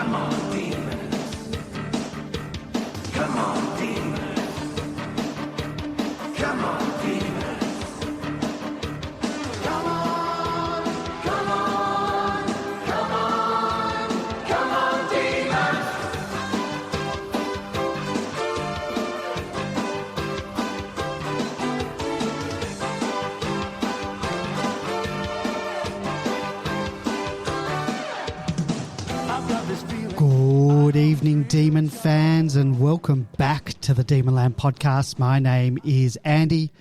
Come on, demons. Come on, demons. Come on, demons. Come on, come on, come on, come on, demons. Good evening, Demon fans, and welcome back to the Demonland podcast. My name is Andy,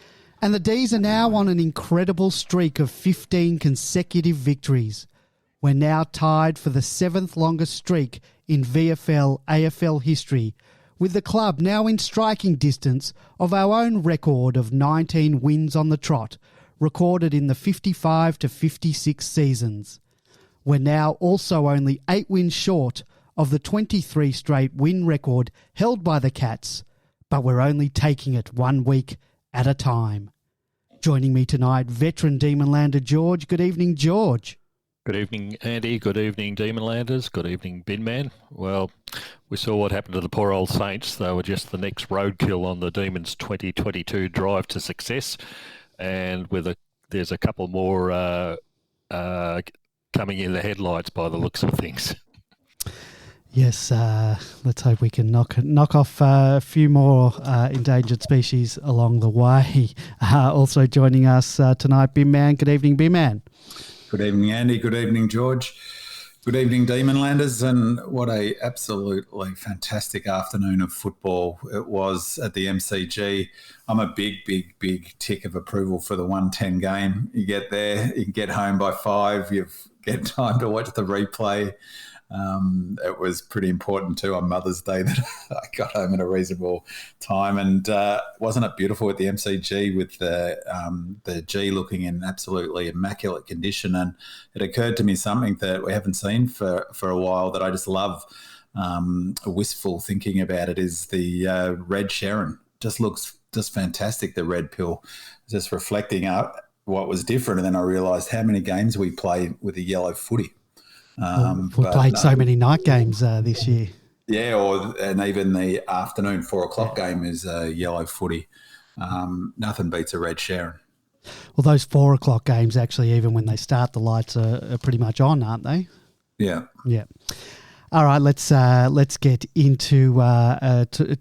and the D's are now on an incredible streak of 15 consecutive victories. We're now tied for the 7th longest streak in VFL AFL history, with the club now in striking distance of our own record of 19 wins on the trot, recorded in the 55 to 56 seasons. We're now also only 8 wins short of the 23 straight win record held by the Cats, but we're only taking it 1 week at a time. Joining me tonight, veteran Demonlander George. Good evening, George. Good evening, Andy. Good evening, Demonlanders. Good evening, Binman. Well, we saw what happened to the poor old Saints. They were just the next roadkill on the Demons' 2022 drive to success, and there's a couple more coming in the headlights by the looks of things. Yes, let's hope we can knock off a few more endangered species along the way. Also joining us tonight, Binman. Good evening, Binman. Good evening, Andy. Good evening, George. Good evening, Demonlanders. And what a absolutely fantastic afternoon of football it was at the MCG. I'm a big tick of approval for the 110 game. You get there, you can get home by 5, you get time to watch the replay. It was pretty important too on Mother's Day that I got home at a reasonable time, and wasn't it beautiful at the MCG with the G looking in absolutely immaculate condition? And it occurred to me something that we haven't seen for a while that I just love, wistful thinking about it, is the red Sharon. Just looks just fantastic, the red pill, just reflecting up what was different. And then I realised how many games we played with a yellow footy. We played so many night games this year. Yeah, and even the afternoon 4 o'clock game is yellow footy. Nothing beats a red Sharon. Well, those 4 o'clock games, actually, even when they start, the lights are pretty much on, aren't they? Yeah. Yeah. All right, let's get into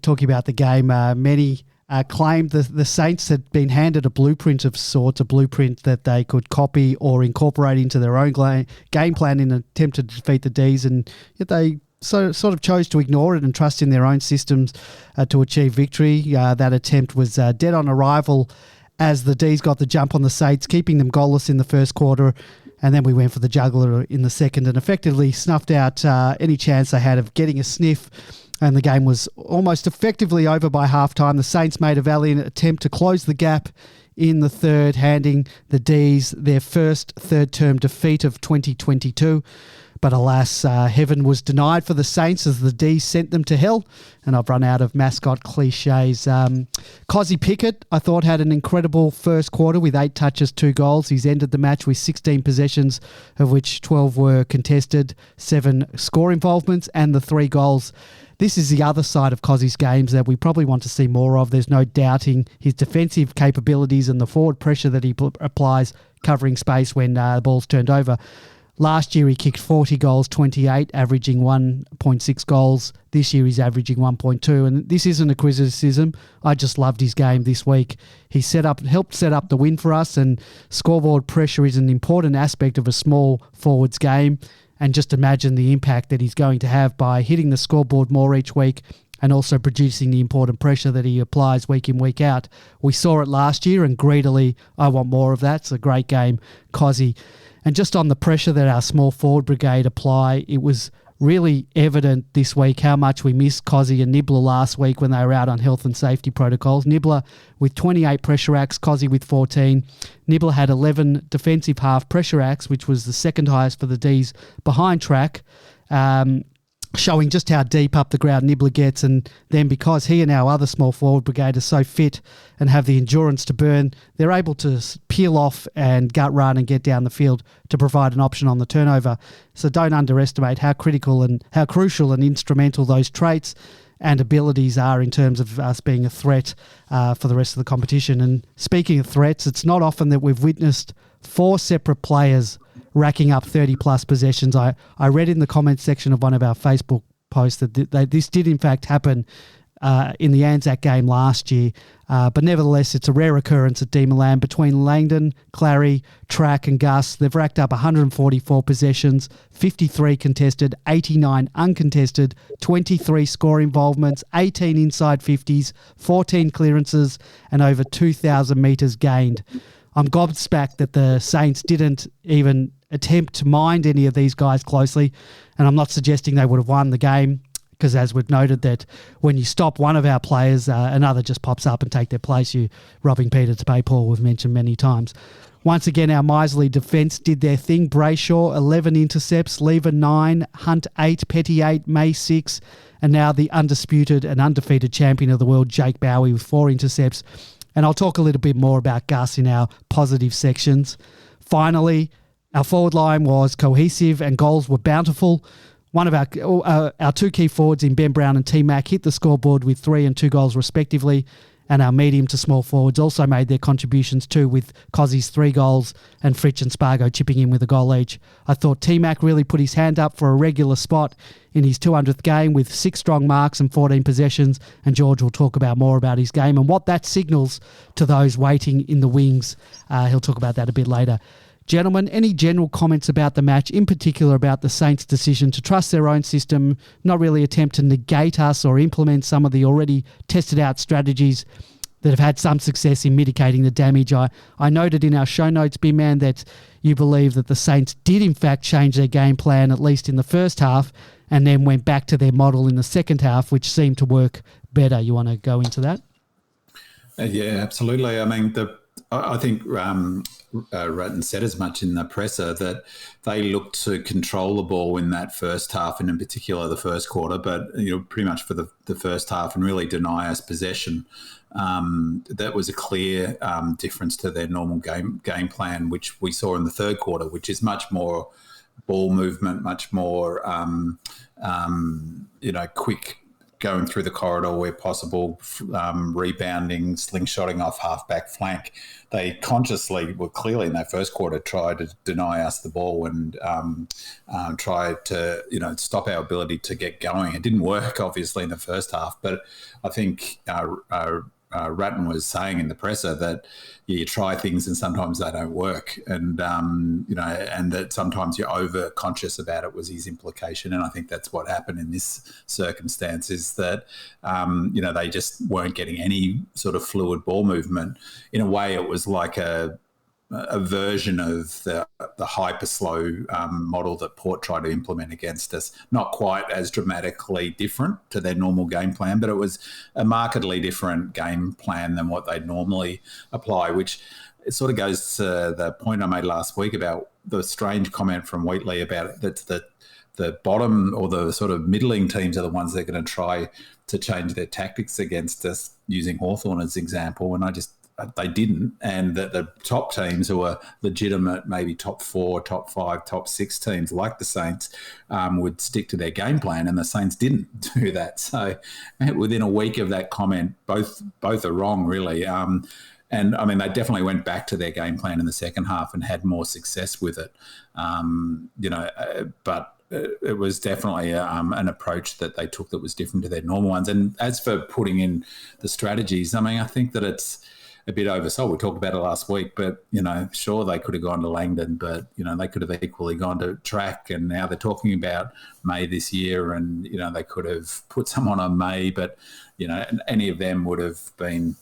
talking about the game. Many claimed the Saints had been handed a blueprint of sorts, a blueprint that they could copy or incorporate into their own game plan in an attempt to defeat the D's, and yet they sort of chose to ignore it and trust in their own systems to achieve victory. That attempt was dead on arrival as the D's got the jump on the Saints, keeping them goalless in the first quarter, and then we went for the juggler in the second and effectively snuffed out any chance they had of getting a sniff. And the game was almost effectively over by halftime. The Saints made a valiant attempt to close the gap in the third, handing the D's their first third-term defeat of 2022. But alas, heaven was denied for the Saints as the D's sent them to hell. And I've run out of mascot cliches. Cozzy Pickett, I thought, had an incredible first quarter with 8 touches, 2 goals. He's ended the match with 16 possessions, of which 12 were contested, 7 score involvements, and the 3 goals. This is the other side of Cozzy's games that we probably want to see more of. There's no doubting his defensive capabilities and the forward pressure that he applies, covering space when the ball's turned over. Last year, he kicked 40 goals, 28, averaging 1.6 goals. This year, he's averaging 1.2. And this isn't a criticism. I just loved his game this week. He helped set up the win for us, and scoreboard pressure is an important aspect of a small forwards game. And just imagine the impact that he's going to have by hitting the scoreboard more each week and also producing the important pressure that he applies week in, week out. We saw it last year, and greedily, I want more of that. It's a great game, Cozzy. And just on the pressure that our small forward brigade apply, it was really evident this week how much we missed Cozzy and Nibbler last week when they were out on health and safety protocols. Nibbler with 28 pressure acts, Cozzy with 14. Nibbler had 11 defensive half pressure acts, which was the second highest for the D's behind track. showing just how deep up the ground Nibbler gets, and then because he and our other small forward brigade are so fit and have the endurance to burn, they're able to peel off and gut run and get down the field to provide an option on the turnover. So don't underestimate how critical and how crucial and instrumental those traits and abilities are in terms of us being a threat for the rest of the competition. And speaking of threats, it's not often that we've witnessed 4 separate players racking up 30-plus possessions. I read in the comments section of one of our Facebook posts that this did in fact happen in the Anzac game last year. But nevertheless, it's a rare occurrence at Demonland. Between Langdon, Clary, Track and Gus, they've racked up 144 possessions, 53 contested, 89 uncontested, 23 score involvements, 18 inside 50s, 14 clearances and over 2,000 metres gained. I'm gobsmacked that the Saints didn't even attempt to mind any of these guys closely, and I'm not suggesting they would have won the game, because as we've noted that when you stop one of our players, another just pops up and take their place. You robbing Peter to pay Paul, we've mentioned many times. Once again, our miserly defence did their thing. Brayshaw, 11 intercepts, Lever 9, Hunt 8, Petty 8, May 6, and now the undisputed and undefeated champion of the world, Jake Bowie, with 4 intercepts. And I'll talk a little bit more about Gus in our positive sections. Finally, our forward line was cohesive and goals were bountiful. One of our 2 key forwards in Ben Brown and T-Mac hit the scoreboard with 3 and 2 goals respectively, and our medium to small forwards also made their contributions too, with Cozzy's 3 goals and Fritsch and Spargo chipping in with a goal each. I thought T-Mac really put his hand up for a regular spot in his 200th game with 6 strong marks and 14 possessions, and George will talk more about his game and what that signals to those waiting in the wings. He'll talk about that a bit later. Gentlemen, any general comments about the match, in particular about the Saints' decision to trust their own system, not really attempt to negate us or implement some of the already tested out strategies that have had some success in mitigating the damage? I noted in our show notes, B-Man, that you believe that the Saints did in fact change their game plan, at least in the first half, and then went back to their model in the second half, which seemed to work better. You want to go into that? Yeah, absolutely. I mean, I think Ratton said as much in the presser that they looked to control the ball in that first half, and in particular the first quarter, but pretty much for the first half, and really deny us possession. That was a clear difference to their normal game plan, which we saw in the third quarter, which is much more ball movement, much more quick, going through the corridor where possible, rebounding, slingshotting off half-back flank. They consciously, clearly in that first quarter, tried to deny us the ball and tried to, stop our ability to get going. It didn't work, obviously, in the first half, but I think Ratton was saying in the presser that you try things and sometimes they don't work, and and that sometimes you're over conscious about it was his implication, and I think that's what happened in this circumstance. Is that they just weren't getting any sort of fluid ball movement. In a way, it was like a version of the hyper slow model that Port tried to implement against us. Not quite as dramatically different to their normal game plan, but it was a markedly different game plan than what they'd normally apply, which it sort of goes to the point I made last week about the strange comment from Wheatley about that the bottom or the sort of middling teams are the ones that are going to try to change their tactics against us, using Hawthorn as example. And they didn't, and that the top teams who are legitimate, maybe top 4, top 5, top 6 teams like the Saints would stick to their game plan, and the Saints didn't do that. So within a week of that comment, both are wrong, really. And I mean, they definitely went back to their game plan in the second half and had more success with it. But it was definitely an approach that they took that was different to their normal ones. And as for putting in the strategies, I mean, I think that it's a bit oversold. We talked about it last week, but, sure, they could have gone to Langdon, but, they could have equally gone to Track, and now they're talking about May this year, and, they could have put someone on May, but, any of them would have been,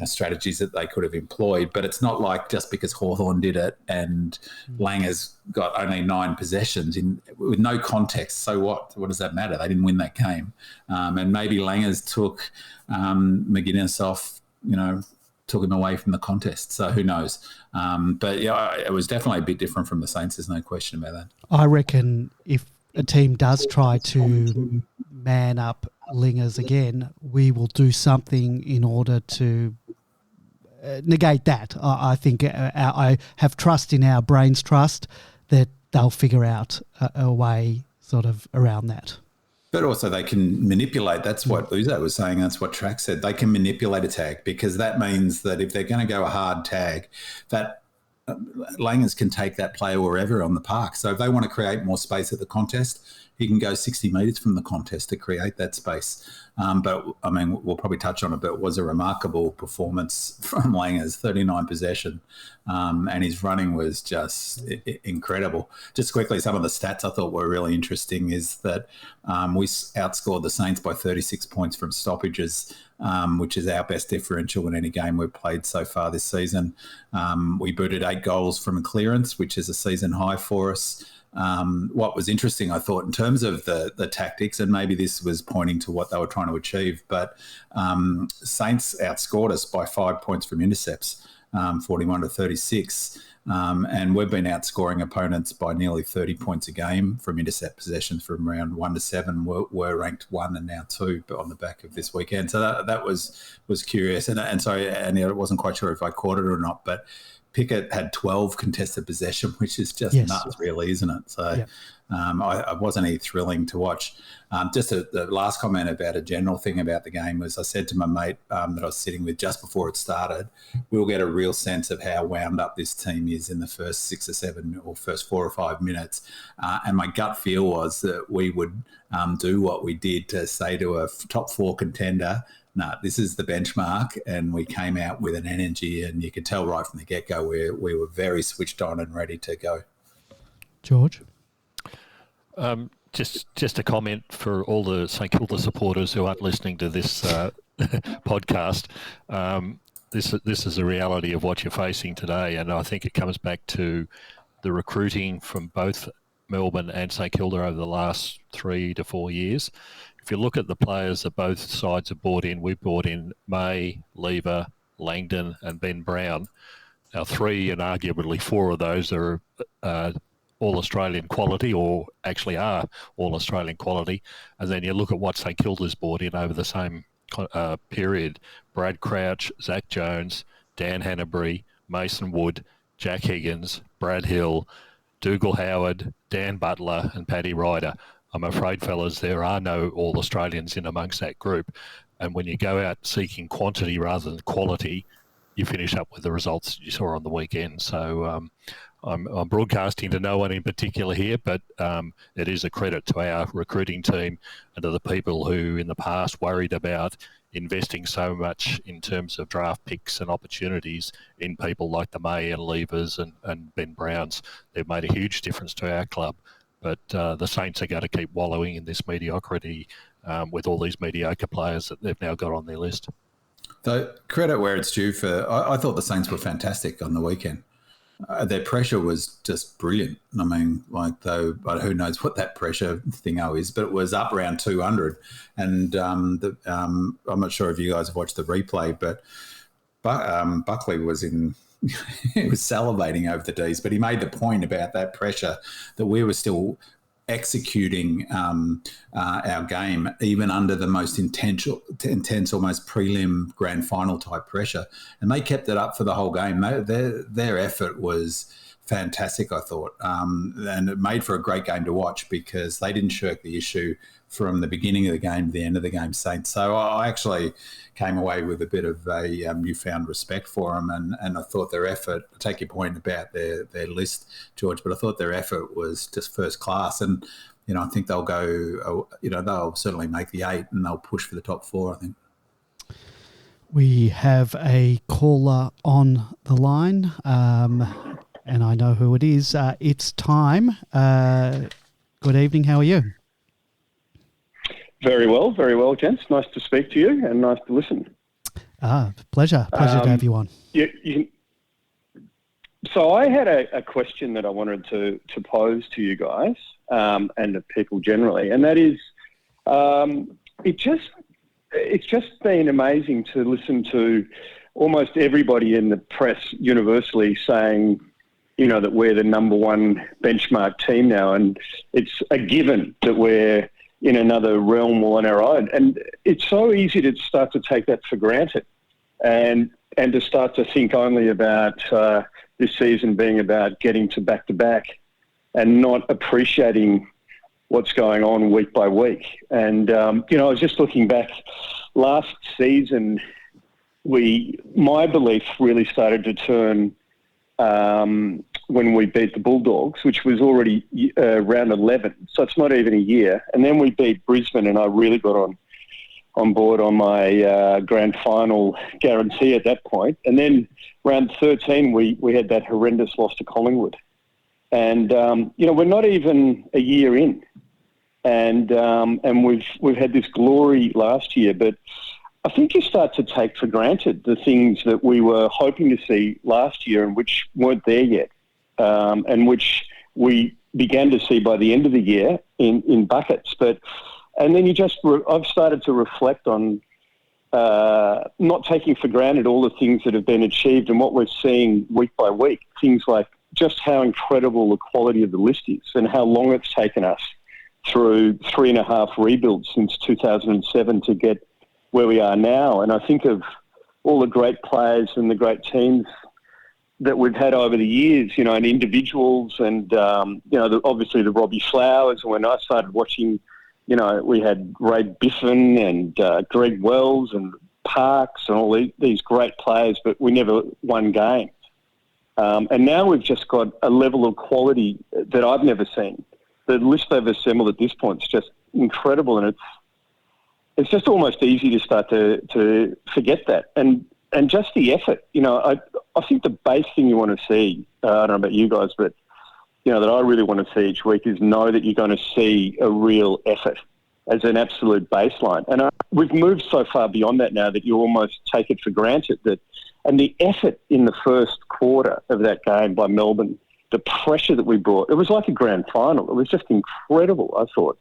strategies that they could have employed. But it's not like just because Hawthorn did it and Langer's got only 9 possessions with no context. So what? What does that matter? They didn't win that game. And maybe Langer's took McGuinness off, took him away from the contest. So who knows? But yeah, it was definitely a bit different from the Saints. There's no question about that. I reckon if a team does try to man up Lingers again, we will do something in order to negate that. I think I have trust in our brains trust that they'll figure out a way sort of around that. But also they can manipulate. That's what Uzo was saying. That's what Track said. They can manipulate a tag, because that means that if they're going to go a hard tag, that Langers can take that player wherever on the park. So if they want to create more space at the contest, he can go 60 metres from the contest to create that space. But, I mean, we'll probably touch on it, but it was a remarkable performance from Langers, 39 possession, and his running was just incredible. Just quickly, some of the stats I thought were really interesting is that we outscored the Saints by 36 points from stoppages, which is our best differential in any game we've played so far this season. We booted 8 goals from a clearance, which is a season high for us. What was interesting, I thought, in terms of the tactics, and maybe this was pointing to what they were trying to achieve, but Saints outscored us by 5 points from intercepts, 41 to 36. And we've been outscoring opponents by nearly 30 points a game from intercept possessions from round 1 to 7. We're ranked 1 and now 2 on the back of this weekend. So that was curious. And I wasn't quite sure if I caught it or not, but Pickett had 12 contested possession, which is just nuts, really, isn't it? So I wasn't any thrilling to watch. Just the last comment about a general thing about the game was I said to my mate that I was sitting with just before it started, we'll get a real sense of how wound up this team is in the first 6 or 7 or first 4 or 5 minutes. And my gut feel was that we would do what we did to say to a top 4 contender, no, this is the benchmark, and we came out with an energy, and you could tell right from the get-go we were very switched on and ready to go. George? Just a comment for all the St Kilda supporters who aren't listening to this podcast. This is a reality of what you're facing today, and I think it comes back to the recruiting from both Melbourne and St Kilda over the last 3 to 4 years. If you look at the players that both sides have brought in, we've brought in May, Lever, Langdon and Ben Brown. Now 3 and arguably 4 of those are all-Australian quality, or actually are all-Australian quality. And then you look at what St Kilda's brought in over the same period. Brad Crouch, Zach Jones, Dan Hannabury, Mason Wood, Jack Higgins, Brad Hill, Dougal Howard, Dan Butler and Paddy Ryder. I'm afraid, fellas, there are no All-Australians in amongst that group. And when you go out seeking quantity rather than quality, you finish up with the results you saw on the weekend. So I'm broadcasting to no one in particular here, but it is a credit to our recruiting team and to the people who in the past worried about investing so much in terms of draft picks and opportunities in people like the May and Levers and Ben Browns. They've made a huge difference to our club. But the Saints are going to keep wallowing in this mediocrity with all these mediocre players that they've now got on their list. So credit where it's due for. I thought the Saints were fantastic on the weekend. Their pressure was just brilliant. I mean, but who knows what that pressure thingo is, but it was up around 200. And I'm not sure if you guys have watched the replay, but Buckley was in. He was salivating over the Ds, but he made the point about that pressure that we were still executing our game even under the most intense, almost prelim grand final type pressure, and they kept it up for the whole game. Their effort was fantastic, I thought, and it made for a great game to watch because they didn't shirk the issue from the beginning of the game to the end of the game, Saints. So I actually came away with a bit of a newfound respect for them, and I thought their effort, I take your point about their list, George, but I thought their effort was just first class. And, I think they'll go, they'll certainly make the 8 and they'll push for the top 4, I think. We have a caller on the line, and I know who it is. It's time. Good evening. How are you? Very well, gents. Nice to speak to you and nice to listen. Pleasure to have you on. So I had a question that I wanted to pose to you guys and to people generally, and that is, it's just been amazing to listen to almost everybody in the press universally saying that we're the number one benchmark team now, and it's a given that we're in another realm all on our own. And it's so easy to start to take that for granted and to start to think only about this season being about getting to back-to-back and not appreciating what's going on week by week. And, I was just looking back last season, my belief really started to turn when we beat the Bulldogs, which was already round 11. So it's not even a year. And then we beat Brisbane, and I really got on board on my grand final guarantee at that point. And then round 13, we had that horrendous loss to Collingwood. And, we're not even a year in. And we've had this glory last year, but I think you start to take for granted the things that we were hoping to see last year and which weren't there yet, and which we began to see by the end of the year in buckets. And then I've started to reflect on not taking for granted all the things that have been achieved and what we're seeing week by week, things like just how incredible the quality of the list is and how long it's taken us through 3.5 rebuilds since 2007 to get where we are now. And I think of all the great players and the great teams that we've had over the years, and individuals and, obviously the Robbie Flowers. And when I started watching, we had Ray Biffin and Greg Wells and Parks and all these great players, but we never won games. And now we've just got a level of quality that I've never seen. The list they've assembled at this point is just incredible, and it's just almost easy to start to forget that. And just the effort, I think the base thing you want to see, I don't know about you guys, but, that I really want to see each week is know that you're going to see a real effort as an absolute baseline. And we've moved so far beyond that now that you almost take it for granted and the effort in the first quarter of that game by Melbourne, the pressure that we brought, it was like a grand final. It was just incredible, I thought.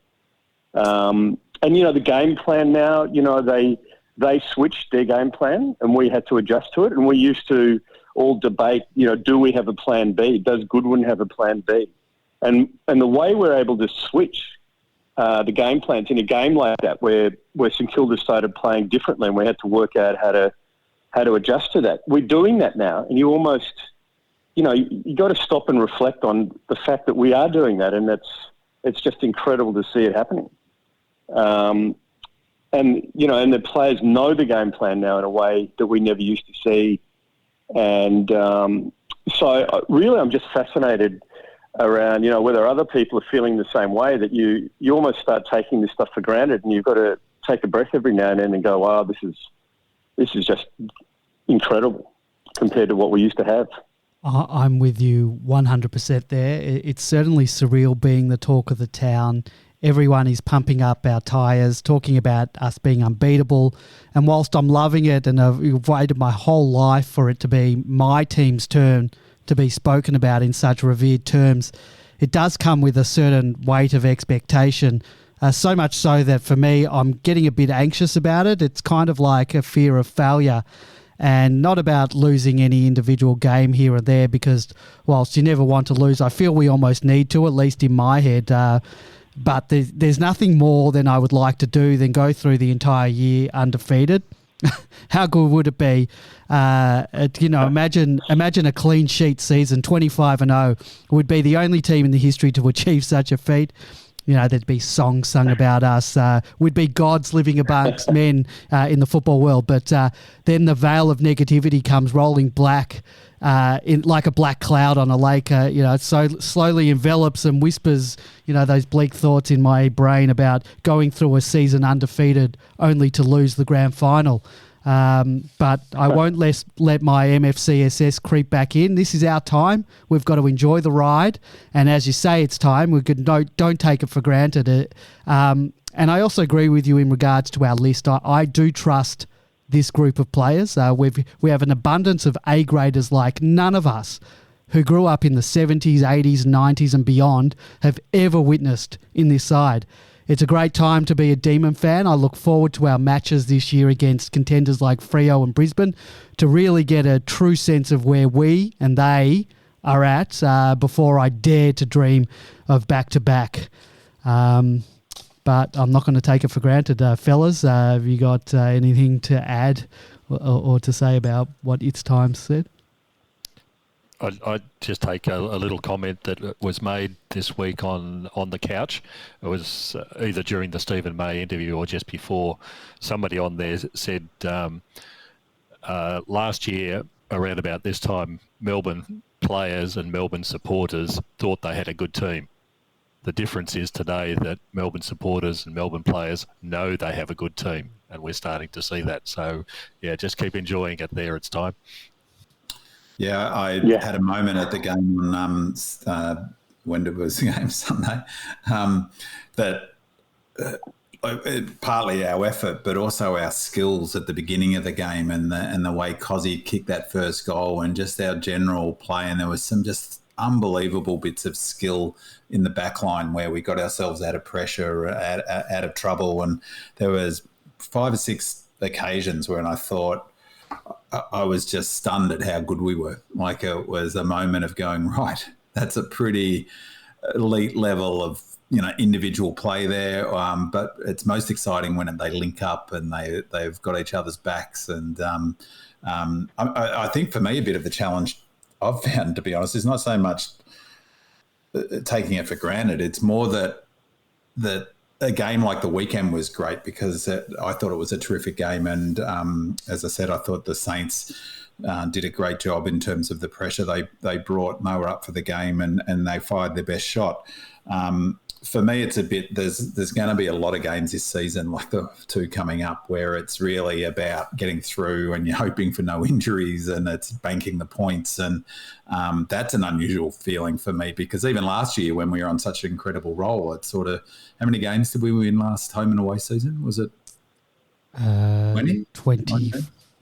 And, the game plan now, they switched their game plan and we had to adjust to it. And we used to all debate, do we have a plan B? Does Goodwin have a plan B? And the way we're able to switch the game plans in a game like that where St Kilda started playing differently and we had to work out how to adjust to that. We're doing that now, and you almost, you got to stop and reflect on the fact that we are doing that, and it's just incredible to see it happening. And the players know the game plan now in a way that we never used to see. And so really I'm just fascinated around, whether other people are feeling the same way, that you almost start taking this stuff for granted, and you've got to take a breath every now and then and go, wow, this is just incredible compared to what we used to have. I'm with you 100% there. It's certainly surreal being the talk of the town. Everyone is pumping up our tyres, talking about us being unbeatable. And whilst I'm loving it and I've waited my whole life for it to be my team's turn to be spoken about in such revered terms, it does come with a certain weight of expectation. So much so that for me, I'm getting a bit anxious about it. It's kind of like a fear of failure, and not about losing any individual game here or there, because whilst you never want to lose, I feel we almost need to, at least in my head. But there's nothing more than I would like to do than go through the entire year undefeated. How good would it be? Imagine a clean sheet season, 25-0, would be the only team in the history to achieve such a feat. There'd be songs sung about us. We'd be gods living amongst men in the football world. But then the veil of negativity comes rolling black, like a black cloud on a lake. It so slowly envelops and whispers, those bleak thoughts in my brain about going through a season undefeated only to lose the grand final. But I won't let my MFCSS creep back in. This is our time. We've got to enjoy the ride. And as you say, it's time. Don't take it for granted. And I also agree with you in regards to our list. I do trust this group of players. We have an abundance of A-graders like none of us who grew up in the 70s, 80s, 90s and beyond have ever witnessed in this side. It's a great time to be a Demon fan. I look forward to our matches this year against contenders like Freo and Brisbane to really get a true sense of where we and they are at before I dare to dream of back-to-back. But I'm not going to take it for granted. Fellas, have you got anything to add or to say about what It's Time said? I'd just take a little comment that was made this week on the couch. It was either during the Stephen May interview or just before. Somebody on there said last year, around about this time, Melbourne players and Melbourne supporters thought they had a good team. The difference is today that Melbourne supporters and Melbourne players know they have a good team, and we're starting to see that. So, yeah, just keep enjoying it there. It's time. Yeah, I had a moment at the game on when it was the game Sunday that partly our effort, but also our skills at the beginning of the game and the way Cozzy kicked that first goal and just our general play. And there was some just unbelievable bits of skill in the back line where we got ourselves out of pressure, out of trouble. And there was 5 or 6 occasions when I thought I was just stunned at how good we were. Like it was a moment of going, right, that's a pretty elite level of, individual play there. But it's most exciting when they link up and they've got each other's backs. And I think for me, a bit of the challenge I've found, to be honest, is not so much taking it for granted. It's more that a game like the weekend was great because I thought it was a terrific game. And as I said, I thought the Saints did a great job in terms of the pressure they brought. And they were up for the game and they fired their best shot. For me, it's a bit, there's going to be a lot of games this season, like the 2 coming up, where it's really about getting through and you're hoping for no injuries and it's banking the points. And that's an unusual feeling for me because even last year when we were on such an incredible roll, it's sort of, how many games did we win last home and away season? Was it 20?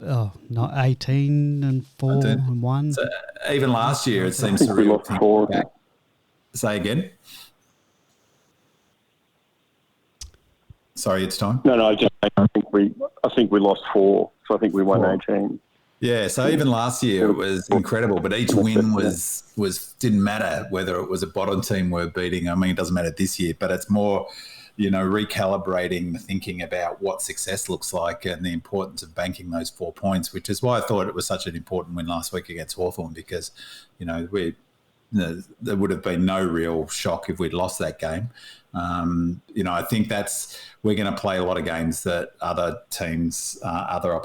18 and 4 and 1. So even last year, it seems to really think back. Say again. Sorry, It's Time. No, I think we lost 4, so I think we won 18. Yeah, so even last year it was incredible, but each win was didn't matter whether it was a bottom team we're beating. I mean, it doesn't matter this year, but it's more, recalibrating the thinking about what success looks like and the importance of banking those 4 points, which is why I thought it was such an important win last week against Hawthorn because, there would have been no real shock if we'd lost that game. I think we're going to play a lot of games that other teams, other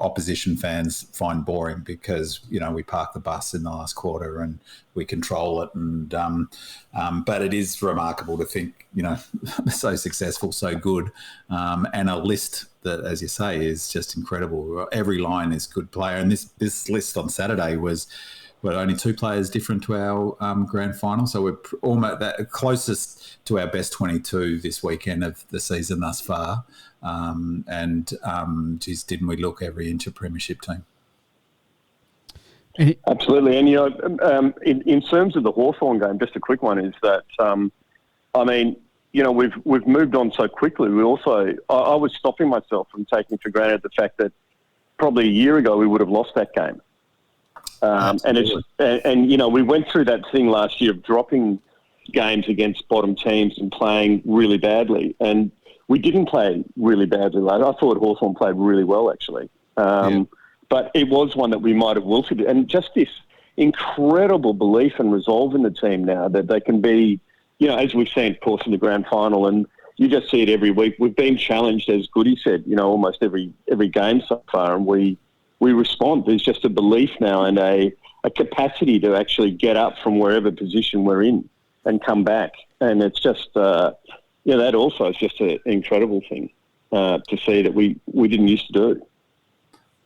opposition fans find boring because, we park the bus in the last quarter and we control it. And but it is remarkable to think, so successful, so good, and a list that, as you say, is just incredible. Every line is good player. And this list on Saturday was only 2 players different to our grand final. So we're almost that closest to our best 22 this weekend of the season thus far. Didn't we look every inch a premiership team? Absolutely. And, in terms of the Hawthorn game, just a quick one is that, we've moved on so quickly. We also, I was stopping myself from taking for granted the fact that probably a year ago we would have lost that game. We went through that thing last year of dropping games against bottom teams and playing really badly. And we didn't play really badly. I thought Hawthorn played really well, actually. But it was one that we might have wilted. And just this incredible belief and resolve in the team now that they can be, as we've seen, of course, in the grand final. And you just see it every week. We've been challenged, as Goody said, almost every game so far. And we respond. There's just a belief now and a capacity to actually get up from wherever position we're in and come back. And it's just, that also is just an incredible thing to see that we didn't used to do.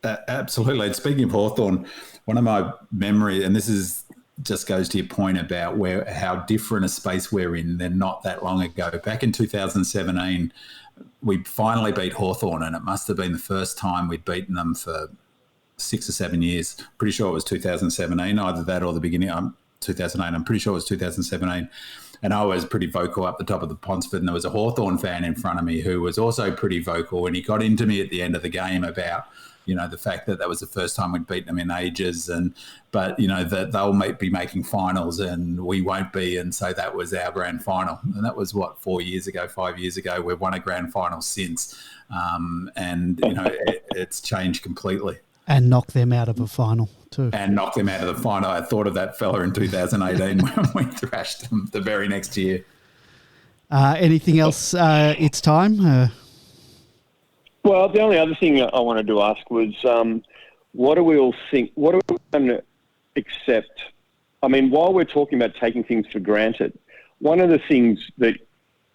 Absolutely. And speaking of Hawthorn, one of my memory, and this is just goes to your point about how different a space we're in than not that long ago. Back in 2017, we finally beat Hawthorn, and it must have been the first time we'd beaten them for 6 or 7 years. Pretty sure it was 2017, either that or the beginning of 2008. I'm pretty sure it was 2017. And I was pretty vocal up the top of the Ponsford, and there was a Hawthorn fan in front of me who was also pretty vocal, and he got into me at the end of the game about the fact that was the first time we'd beaten them in ages, but that they'll be making finals and we won't be, and so that was our grand final, and that was 5 years ago. We've won a grand final since, and it's changed completely. And knock them out of a final too. And knock them out of the final. I thought of that fella in 2018 when we thrashed them the very next year. Anything else? It's time. Well, the only other thing I wanted to ask was, what do we all think? What are we going to accept? I mean, while we're talking about taking things for granted, one of the things that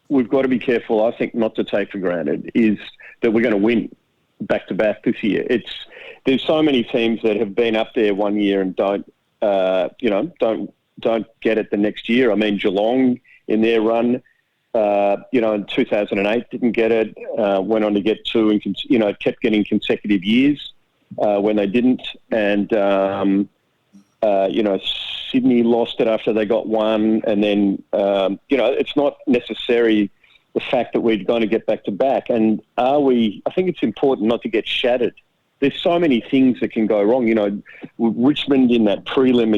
we've got to be careful, I think, not to take for granted is that we're going to win back-to-back this year. There's so many teams that have been up there one year and don't get it the next year. I mean, Geelong in their run, in 2008 didn't get it. Went on to get two, and kept getting consecutive years when they didn't. And Sydney lost it after they got one, and then it's not necessarily the fact that we're going to get back to back. And I think it's important not to get shattered. There's so many things that can go wrong. Richmond in that prelim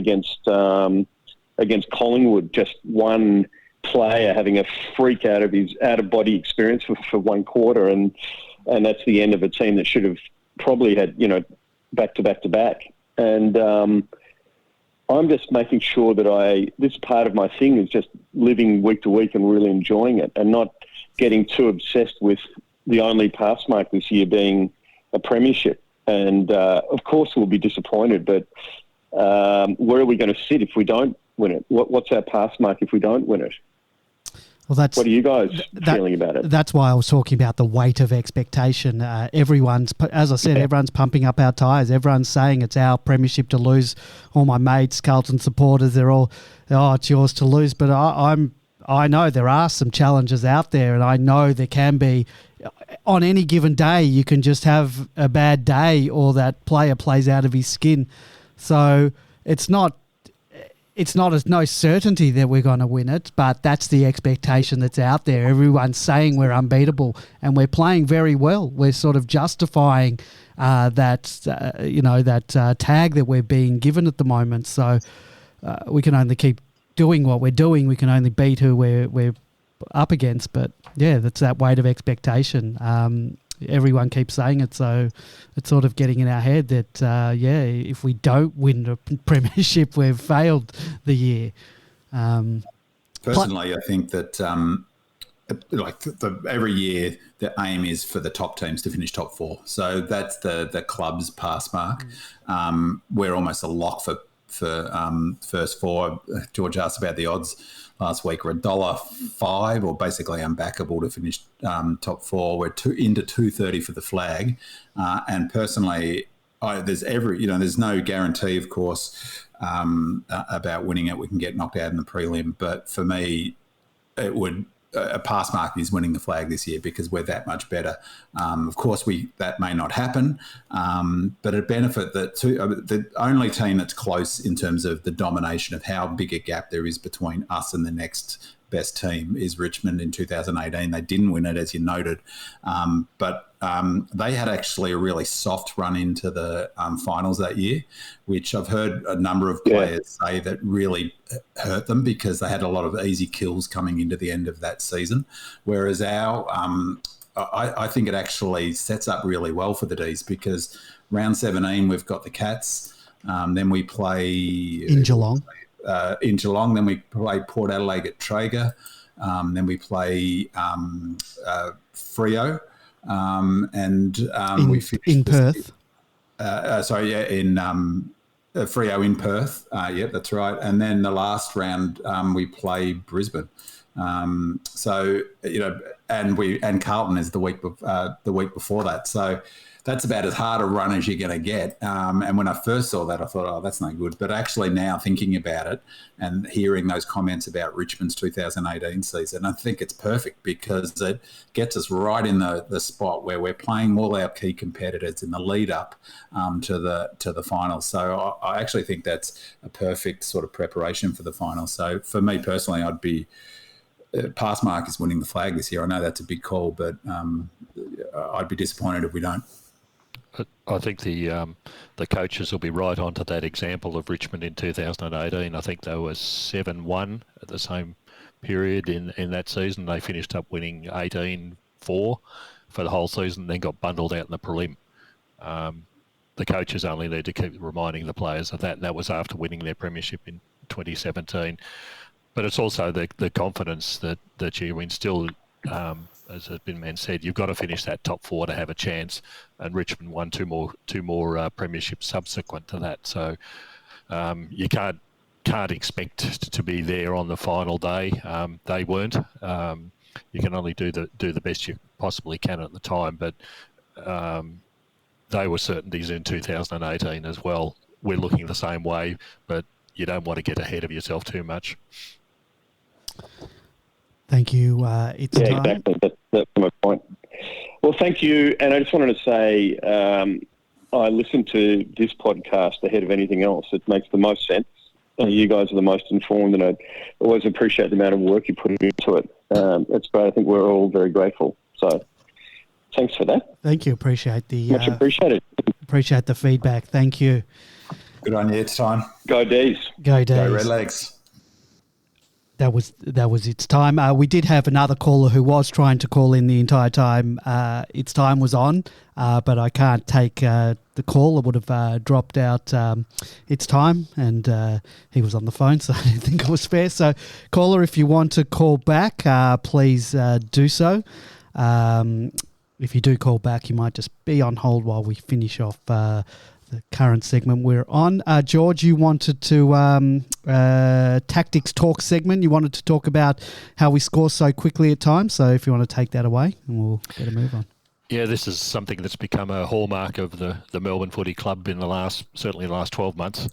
against Collingwood, just one player having a freak out of body experience for one quarter, and that's the end of a team that should have probably had back to back to back. And I'm just making sure that this part of my thing is just living week to week and really enjoying it, and not getting too obsessed with the only pass mark this year being a premiership. And of course we'll be disappointed, but where are we going to sit if we don't win it? What's our pass mark if we don't win it? Well, what are you guys feeling about it? That's why I was talking about the weight of expectation. Everyone's pumping up our tyres. Everyone's saying it's our premiership to lose. All my mates, Carlton supporters, they're all, it's yours to lose. But I know there are some challenges out there, and I know there can be. On any given day, you can just have a bad day, or that player plays out of his skin. So it's no certainty that we're going to win it, but that's the expectation that's out there. Everyone's saying we're unbeatable, and we're playing very well. We're sort of justifying that tag that we're being given at the moment. So we can only keep doing what we're doing. We can only beat who we're up against. But yeah, that's that weight of expectation. Everyone keeps saying it, so it's sort of getting in our head that, if we don't win the premiership, we've failed the year. Personally, I think that every year the aim is for the top teams to finish top four. So that's the club's pass mark. We're almost a lock for first four. George asked about the odds last week. We're $1.05, or basically unbackable to finish top four. We're into 230 for the flag, and personally, there's no guarantee, of course, about winning it. We can get knocked out in the prelim, but for me, a pass mark is winning the flag this year because we're that much better. Of course, that may not happen, but a benefit that the only team that's close in terms of the domination of how big a gap there is between us and the next best team is Richmond in 2018. They didn't win it, as you noted, but they had actually a really soft run into the finals that year, which I've heard a number of players say that really hurt them because they had a lot of easy kills coming into the end of that season. Whereas I think it actually sets up really well for the D's because round 17, we've got the Cats. Then we play in Geelong. Then we play Port Adelaide at Traeger. Then we play Freo. We finished in Perth. Freo in Perth. That's right. And then the last round we play Brisbane. And Carlton is the week before that. So that's about as hard a run as you're going to get. And when I first saw that, I thought, oh, that's no good. But actually now thinking about it and hearing those comments about Richmond's 2018 season, I think it's perfect because it gets us right in the spot where we're playing all our key competitors in the lead up to the finals. So I actually think that's a perfect sort of preparation for the finals. So for me personally, I'd be pass mark is winning the flag this year. I know that's a big call, but I'd be disappointed if we don't. I think the coaches will be right onto that example of Richmond in 2018. I think they were 7-1 at the same period in that season. They finished up winning 18-4 for the whole season, then got bundled out in the prelim. The coaches only need to keep reminding the players of that, and that was after winning their premiership in 2017. But it's also the confidence that you instill. As has been said, you've got to finish that top four to have a chance. And Richmond won two more premierships subsequent to that. So you can't expect to be there on the final day. They weren't. You can only do the best you possibly can at the time. But they were certainties in 2018 as well. We're looking the same way, but you don't want to get ahead of yourself too much. Thank you. It's time. Exactly. That's my point. Well, thank you. And I just wanted to say I listened to this podcast ahead of anything else. It makes the most sense. You guys are the most informed, and I always appreciate the amount of work you put into it. It's great. I think we're all very grateful. So thanks for that. Thank you. Appreciate the much appreciated. Appreciate the feedback. Thank you. Good on you. It's time. Go D's. Go D's. Go Redlegs. That was its time. We did have another caller who was trying to call in the entire time. Its time was on, but I can't take the call. It would have dropped out its time, and he was on the phone, so I didn't think it was fair. So, caller, if you want to call back, please do so. If you do call back, you might just be on hold while we finish off the current segment we're on. George, you wanted to tactics talk segment. You wanted to talk about how we score so quickly at times. So if you want to take that away, and we'll get a move on. Yeah, this is something that's become a hallmark of the Melbourne Footy Club in certainly the last 12 months,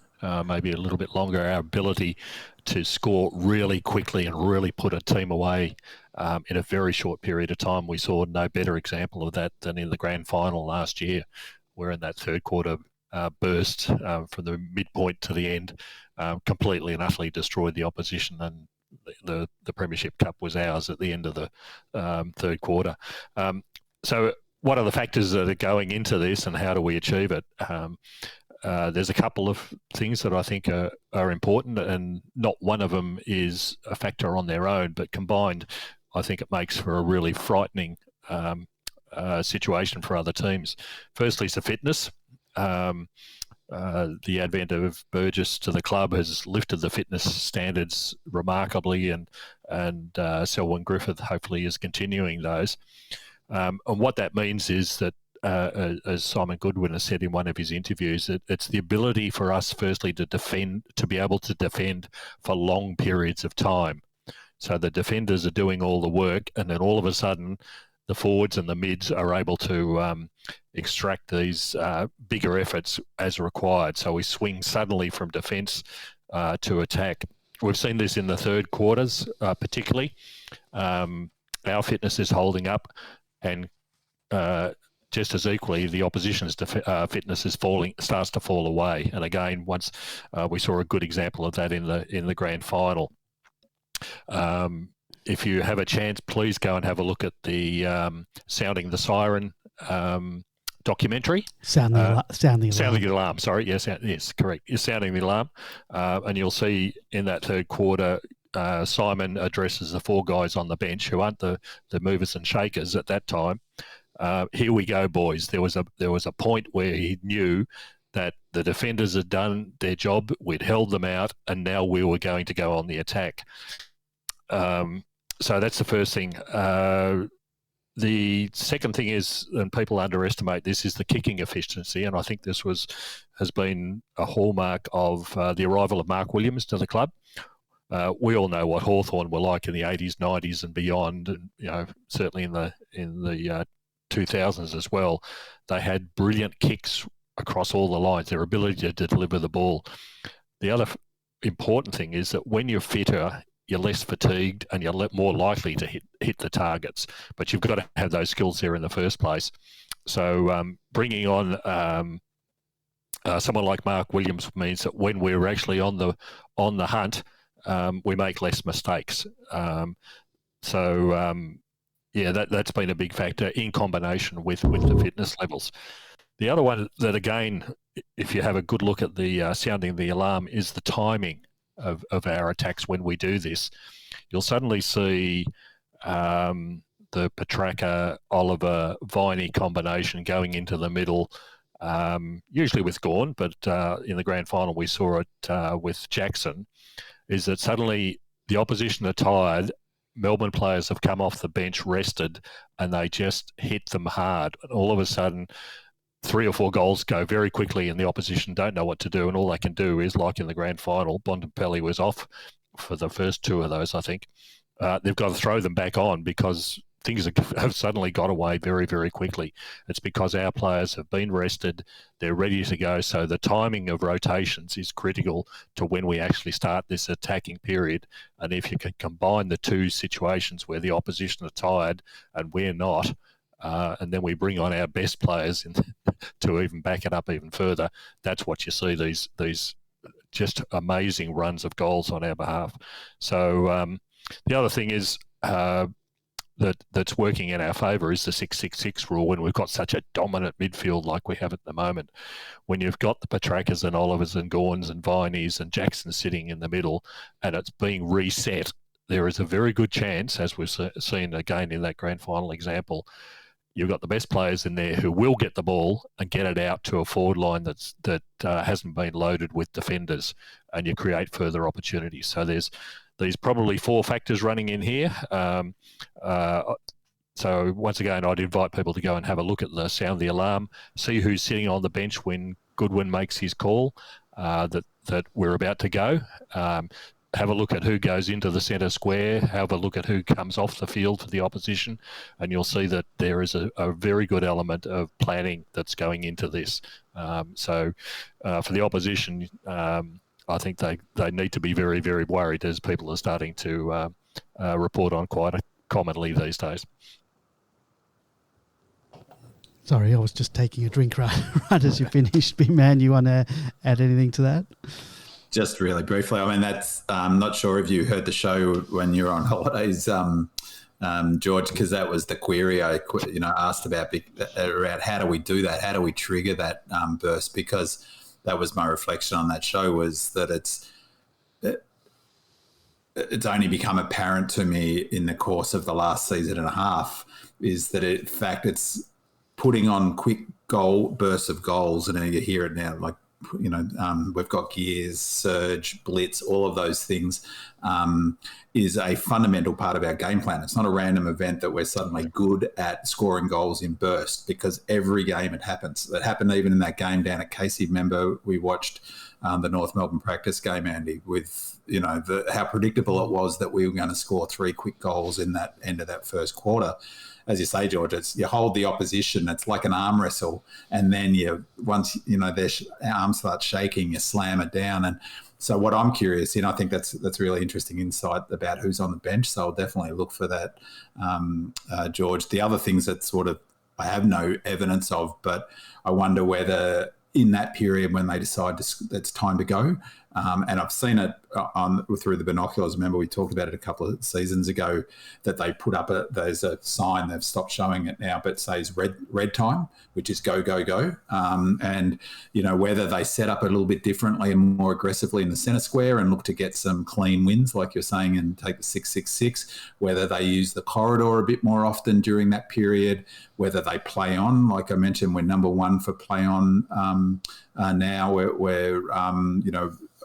maybe a little bit longer. Our ability to score really quickly and really put a team away in a very short period of time. We saw no better example of that than in the grand final last year, where in that third quarter burst from the midpoint to the end, completely and utterly destroyed the opposition, and the Premiership Cup was ours at the end of the third quarter. So what are the factors that are going into this, and how do we achieve it? There's a couple of things that I think are important, and not one of them is a factor on their own, but combined, I think it makes for a really frightening situation for other teams. Firstly, is the fitness. The advent of Burgess to the club has lifted the fitness standards remarkably, and Selwyn Griffith hopefully is continuing those. And what that means is that, as Simon Goodwin has said in one of his interviews, that it's the ability for us, firstly, to be able to defend for long periods of time. So the defenders are doing all the work, and then all of a sudden, the forwards and the mids are able to extract these bigger efforts as required. So we swing suddenly from defence to attack. We've seen this in the third quarters, particularly. Our fitness is holding up, and just as equally, the opposition's fitness is starts to fall away. And again, once we saw a good example of that in the grand final. If you have a chance, please go and have a look at the Sounding the Siren documentary. Sound the alarm. Sounding the alarm, sorry. Yes, correct. You're sounding the alarm. And you'll see in that third quarter, Simon addresses the four guys on the bench who aren't the movers and shakers at that time. Here we go, boys. There was a point where he knew that the defenders had done their job, we'd held them out, and now we were going to go on the attack. So that's the first thing. The second thing is, and people underestimate this, is the kicking efficiency, and I think this has been a hallmark of the arrival of Mark Williams to the club. We all know what Hawthorn were like in the 80s, 90s, and beyond, and certainly in the 2000s as well. They had brilliant kicks across all the lines. Their ability to deliver the ball. The other important thing is that when you're fitter, you're less fatigued and you're more likely to hit the targets. But you've got to have those skills there in the first place. So bringing on someone like Mark Williams means that when we're actually on the hunt, we make less mistakes. That's been a big factor in combination with the fitness levels. The other one that, again, if you have a good look at the sounding the alarm, is the timing of our attacks when we do this. You'll suddenly see the Petrarca, Oliver, Viney combination going into the middle, usually with Gawn, but in the grand final we saw it with Jackson, is that suddenly the opposition are tired, Melbourne players have come off the bench, rested, and they just hit them hard. And all of a sudden, 3 or 4 goals go very quickly and the opposition don't know what to do, and all they can do is, like in the grand final, Bontempelli was off for the first 2 of those, I think. They've got to throw them back on because things have suddenly got away very, very quickly. It's because our players have been rested, they're ready to go, so the timing of rotations is critical to when we actually start this attacking period. And if you can combine the 2 situations where the opposition are tired and we're not, and then we bring on our best players to even back it up even further, that's what you see, these just amazing runs of goals on our behalf. So the other thing is that's working in our favour is the 6-6-6 rule when we've got such a dominant midfield like we have at the moment. When you've got the Petrarcas and Olivers and Gawns and Vineys and Jackson sitting in the middle and it's being reset, there is a very good chance, as we've seen again in that grand final example, you've got the best players in there who will get the ball and get it out to a forward line that hasn't been loaded with defenders, and you create further opportunities. So there's probably 4 factors running in here. So once again, I'd invite people to go and have a look at the sound the alarm, see who's sitting on the bench when Goodwin makes his call that we're about to go. Have a look at who goes into the centre square, have a look at who comes off the field for the opposition, and you'll see that there is a very good element of planning that's going into this. So for the opposition, I think they need to be very, very worried, as people are starting to report on quite commonly these days. Sorry, I was just taking a drink right as you finished. Big man, you want to add anything to that? Just really briefly, I mean, that's I'm not sure if you heard the show when you were on holidays, George, because that was the query I asked about around how do we do that? How do we trigger that burst? Because that was my reflection on that show, was that it's only become apparent to me in the course of the last season and a half is that in fact it's putting on quick bursts of goals, and you hear it now, like, we've got gears, surge, blitz, all of those things is a fundamental part of our game plan. It's not a random event that we're suddenly good at scoring goals in bursts, because every game it happens. It happened even in that game down at Casey. Remember, we watched the North Melbourne practice game, Andy, with how predictable it was that we were going to score 3 quick goals in that end of that first quarter. As you say, George, you hold the opposition. It's like an arm wrestle, and then once their arms start shaking, you slam it down. And so, what I'm curious, I think that's really interesting insight about who's on the bench. So I'll definitely look for that, George. The other things that sort of I have no evidence of, but I wonder whether in that period when they decide it's time to go. And I've seen it through the binoculars. Remember, we talked about it a couple of seasons ago, that they put up there's a sign, they've stopped showing it now, but it says red time, which is go, go, go. And, whether they set up a little bit differently and more aggressively in the centre square and look to get some clean wins, like you're saying, and take the 6-6-6, whether they use the corridor a bit more often during that period, whether they play on, like I mentioned, we're number 1 for play on now. We're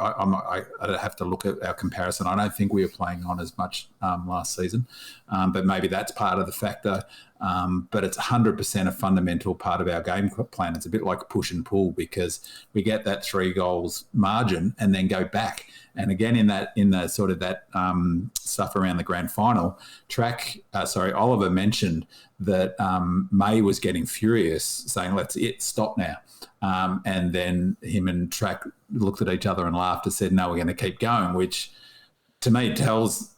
I'd have to look at our comparison. I don't think we were playing on as much last season, but maybe that's part of the factor. But it's 100% a fundamental part of our game plan. It's a bit like push and pull, because we get that 3 goals margin and then go back. And again, in the sort of that stuff around the grand final, Oliver mentioned that May was getting furious, saying, stop now. And then him and Track looked at each other and laughed and said, no, we're going to keep going, which to me tells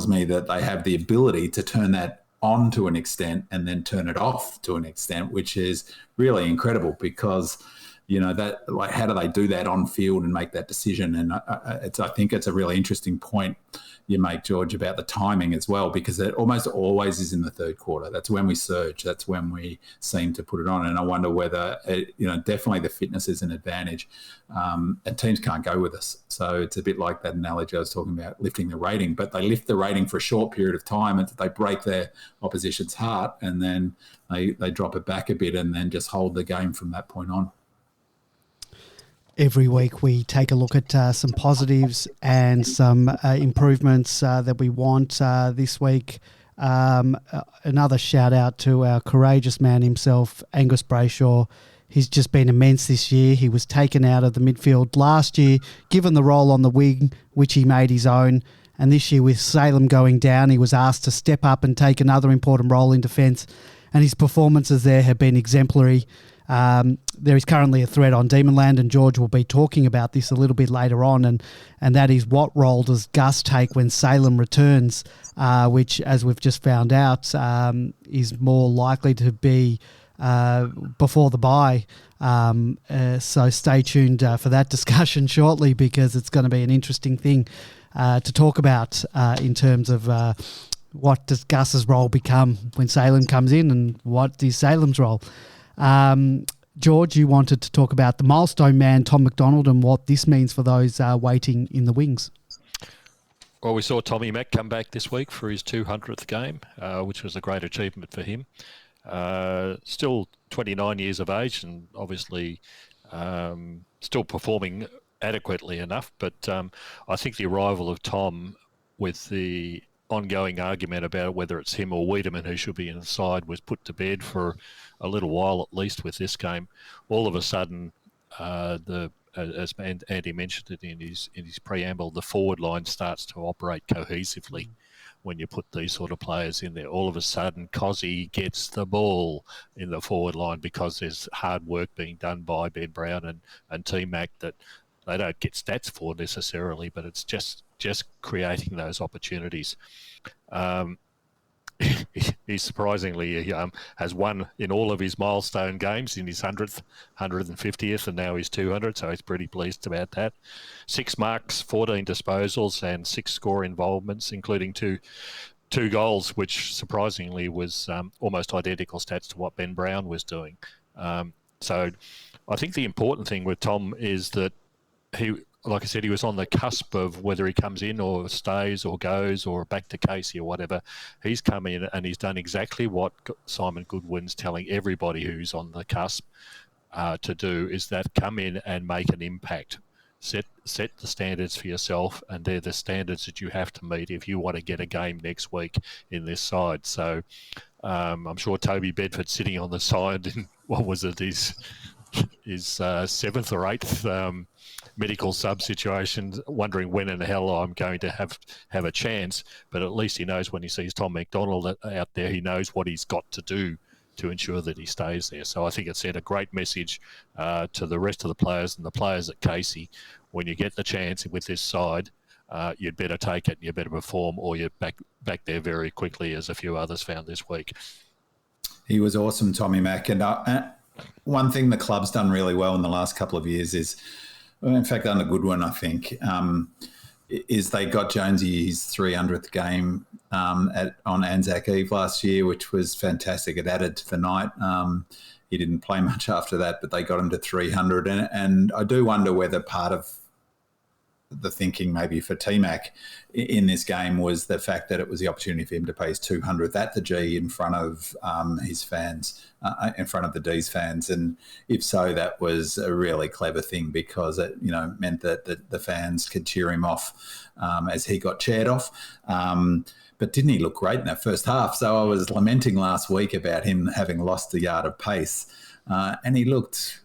me that they have the ability to turn that on to an extent and then turn it off to an extent, which is really incredible, because that like how do they do that on field and make that decision? And I think it's a really interesting point you make, George, about the timing as well, because it almost always is in the third quarter. That's when we surge. That's when we seem to put it on. And I wonder whether, definitely the fitness is an advantage. And teams can't go with us. So it's a bit like that analogy I was talking about, lifting the rating. But they lift the rating for a short period of time and they break their opposition's heart, and then they drop it back a bit and then just hold the game from that point on. Every week we take a look at some positives and some improvements that we want. This week, another shout out to our courageous man himself, Angus Brayshaw. He's just been immense this year. He was taken out of the midfield last year, given the role on the wing, which he made his own. And this year with Salem going down, he was asked to step up and take another important role in defence. And his performances there have been exemplary. There is currently a thread on Demonland, and George will be talking about this a little bit later on, and that is what role does Gus take when Salem returns, which, as we've just found out, is more likely to be before the bye. So stay tuned for that discussion shortly, because it's going to be an interesting thing to talk about in terms of what does Gus's role become when Salem comes in, and what is Salem's role. George, you wanted to talk about the milestone man, Tom McDonald, and what this means for those waiting in the wings. Well, we saw Tommy Mack come back this week for his 200th game, which was a great achievement for him. Still 29 years of age, and obviously still performing adequately enough. But I think the arrival of Tom, with the ongoing argument about whether it's him or Wiedemann who should be in the side, was put to bed for a little while, at least with this game. All of a sudden, as Andy mentioned it in his preamble, the forward line starts to operate cohesively when you put these sort of players in there. All of a sudden, Cozzy gets the ball in the forward line because there's hard work being done by Ben Brown and T-Mac that they don't get stats for necessarily, but it's just creating those opportunities. He surprisingly has won in all of his milestone games, in his 100th, 150th, and now his 200, so he's pretty pleased about that. 6 marks, 14 disposals, and 6 score involvements, including two goals, which surprisingly was almost identical stats to what Ben Brown was doing. So I think the important thing with Tom is that he, like I said, he was on the cusp of whether he comes in or stays or goes or back to Casey or whatever. He's come in and he's done exactly what Simon Goodwin's telling everybody who's on the cusp to do, is that come in and make an impact. Set the standards for yourself, and they're the standards that you have to meet if you want to get a game next week in this side. So I'm sure Toby Bedford sitting on the side in, what was it, his 7th or 8th medical sub situations, wondering when in the hell I'm going to have a chance. But at least he knows when he sees Tom McDonald out there, he knows what he's got to do to ensure that he stays there. So I think it sent a great message to the rest of the players and the players at Casey. When you get the chance with this side, you'd better take it and you better perform, or you're back there very quickly, as a few others found this week. He was awesome, Tommy Mack. And one thing the club's done really well in the last couple of years is, in fact, under Goodwin, I think, is they got Jonesy his 300th game on Anzac Eve last year, which was fantastic. It added to the night. He didn't play much after that, but they got him to 300. And I do wonder whether part of the thinking maybe for T-Mac in this game was the fact that it was the opportunity for him to pay his 200th at the G in front of his fans, in front of the D's fans. And if so, that was a really clever thing, because it, meant that the fans could cheer him off as he got cheered off. But didn't he look great in that first half? So I was lamenting last week about him having lost a yard of pace, and he looked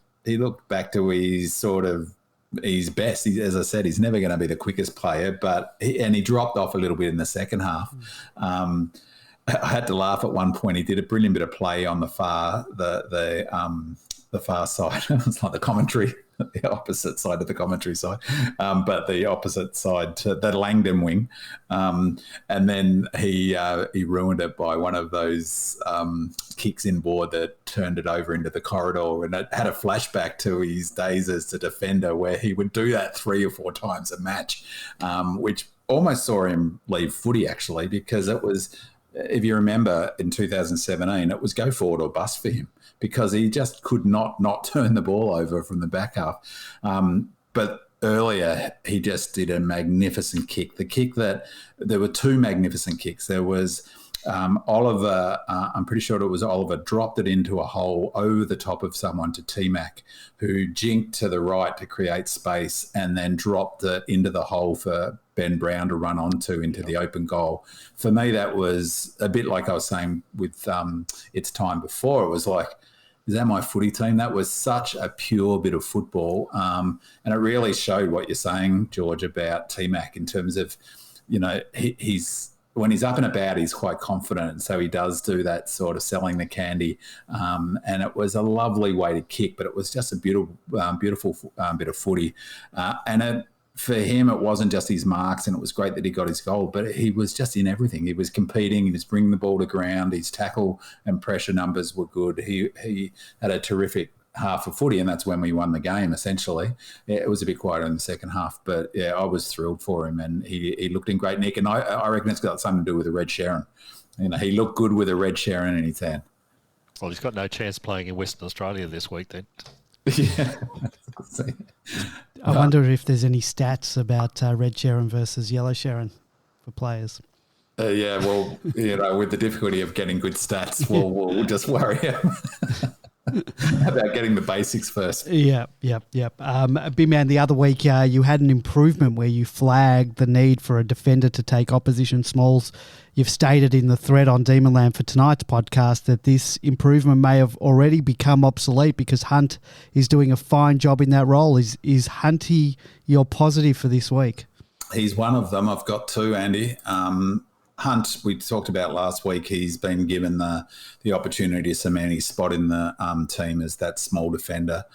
back to his best. As I said, he's never going to be the quickest player, and he dropped off a little bit in the second half. I had to laugh at one point. He did a brilliant bit of play on the far, the the far side. It's like the commentary, the opposite side of the commentary side, but the opposite side to the Langdon wing. And then he ruined it by one of those kicks inboard that turned it over into the corridor. And it had a flashback to his days as a defender where he would do that 3 or 4 times a match, which almost saw him leave footy, actually, because it was, if you remember, in 2017, it was go forward or bust for him because he just could not turn the ball over from the back half. But earlier, he just did a magnificent kick. The kick that there were 2 magnificent kicks. There was Oliver, I'm pretty sure it was Oliver, dropped it into a hole over the top of someone to T-Mac, who jinked to the right to create space and then dropped it into the hole for Ben Brown to run onto into the open goal. For me, that was a bit like I was saying with its time before. It was like, is that my footy team? That was such a pure bit of football. And it really showed what you're saying, George, about T-Mac in terms of, he's when he's up and about, he's quite confident. So he does do that sort of selling the candy. And it was a lovely way to kick, but it was just a beautiful bit of footy. For him, it wasn't just his marks, and it was great that he got his goal, but he was just in everything. He was competing, he was bringing the ball to ground, his tackle and pressure numbers were good. He had a terrific half of footy, and that's when we won the game, essentially. It was a bit quieter in the second half, but yeah, I was thrilled for him, and he looked in great nick, and I reckon it's got something to do with the red Sharon. He looked good with a red Sharon in his hand. Well, he's got no chance playing in Western Australia this week then. Yeah. I wonder if there's any stats about red Sharon versus yellow Sharon for players. Yeah, well, with the difficulty of getting good stats, we'll just worry about getting the basics first. Yep. Big man, the other week you had an improvement where you flagged the need for a defender to take opposition smalls. You've stated in the thread on Demonland for tonight's podcast that this improvement may have already become obsolete because Hunt is doing a fine job in that role. Is Hunty your positive for this week? He's one of them. I've got 2, Andy. Hunt, we talked about last week, he's been given the opportunity to cement his spot in the team as that small defender.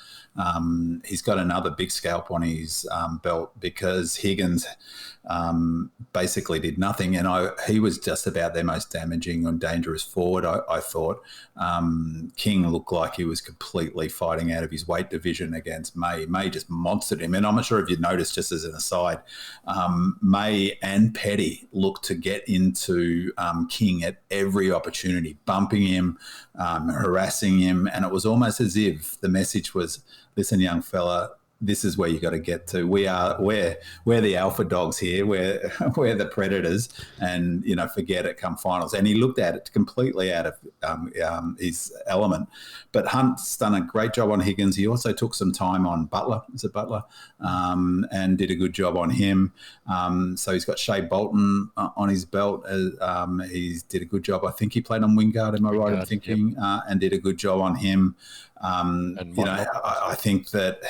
He's got another big scalp on his belt because Higgins basically did nothing, and he was just about their most damaging and dangerous forward, I thought. King looked like he was completely fighting out of his weight division against May. May just monstered him, and I'm not sure if you noticed, just as an aside, May and Petty looked to get into King at every opportunity, bumping him, harassing him, and it was almost as if the message was, listen, young fella, this is where you got to get to. We're the alpha dogs here. We're the predators, and forget it come finals. And he looked at it completely out of his element. But Hunt's done a great job on Higgins. He also took some time on Butler. Is it Butler? And did a good job on him. So he's got Shea Bolton on his belt. He did a good job. I think he played on Wingard. Am I right in thinking? Yep. And did a good job on him. I think that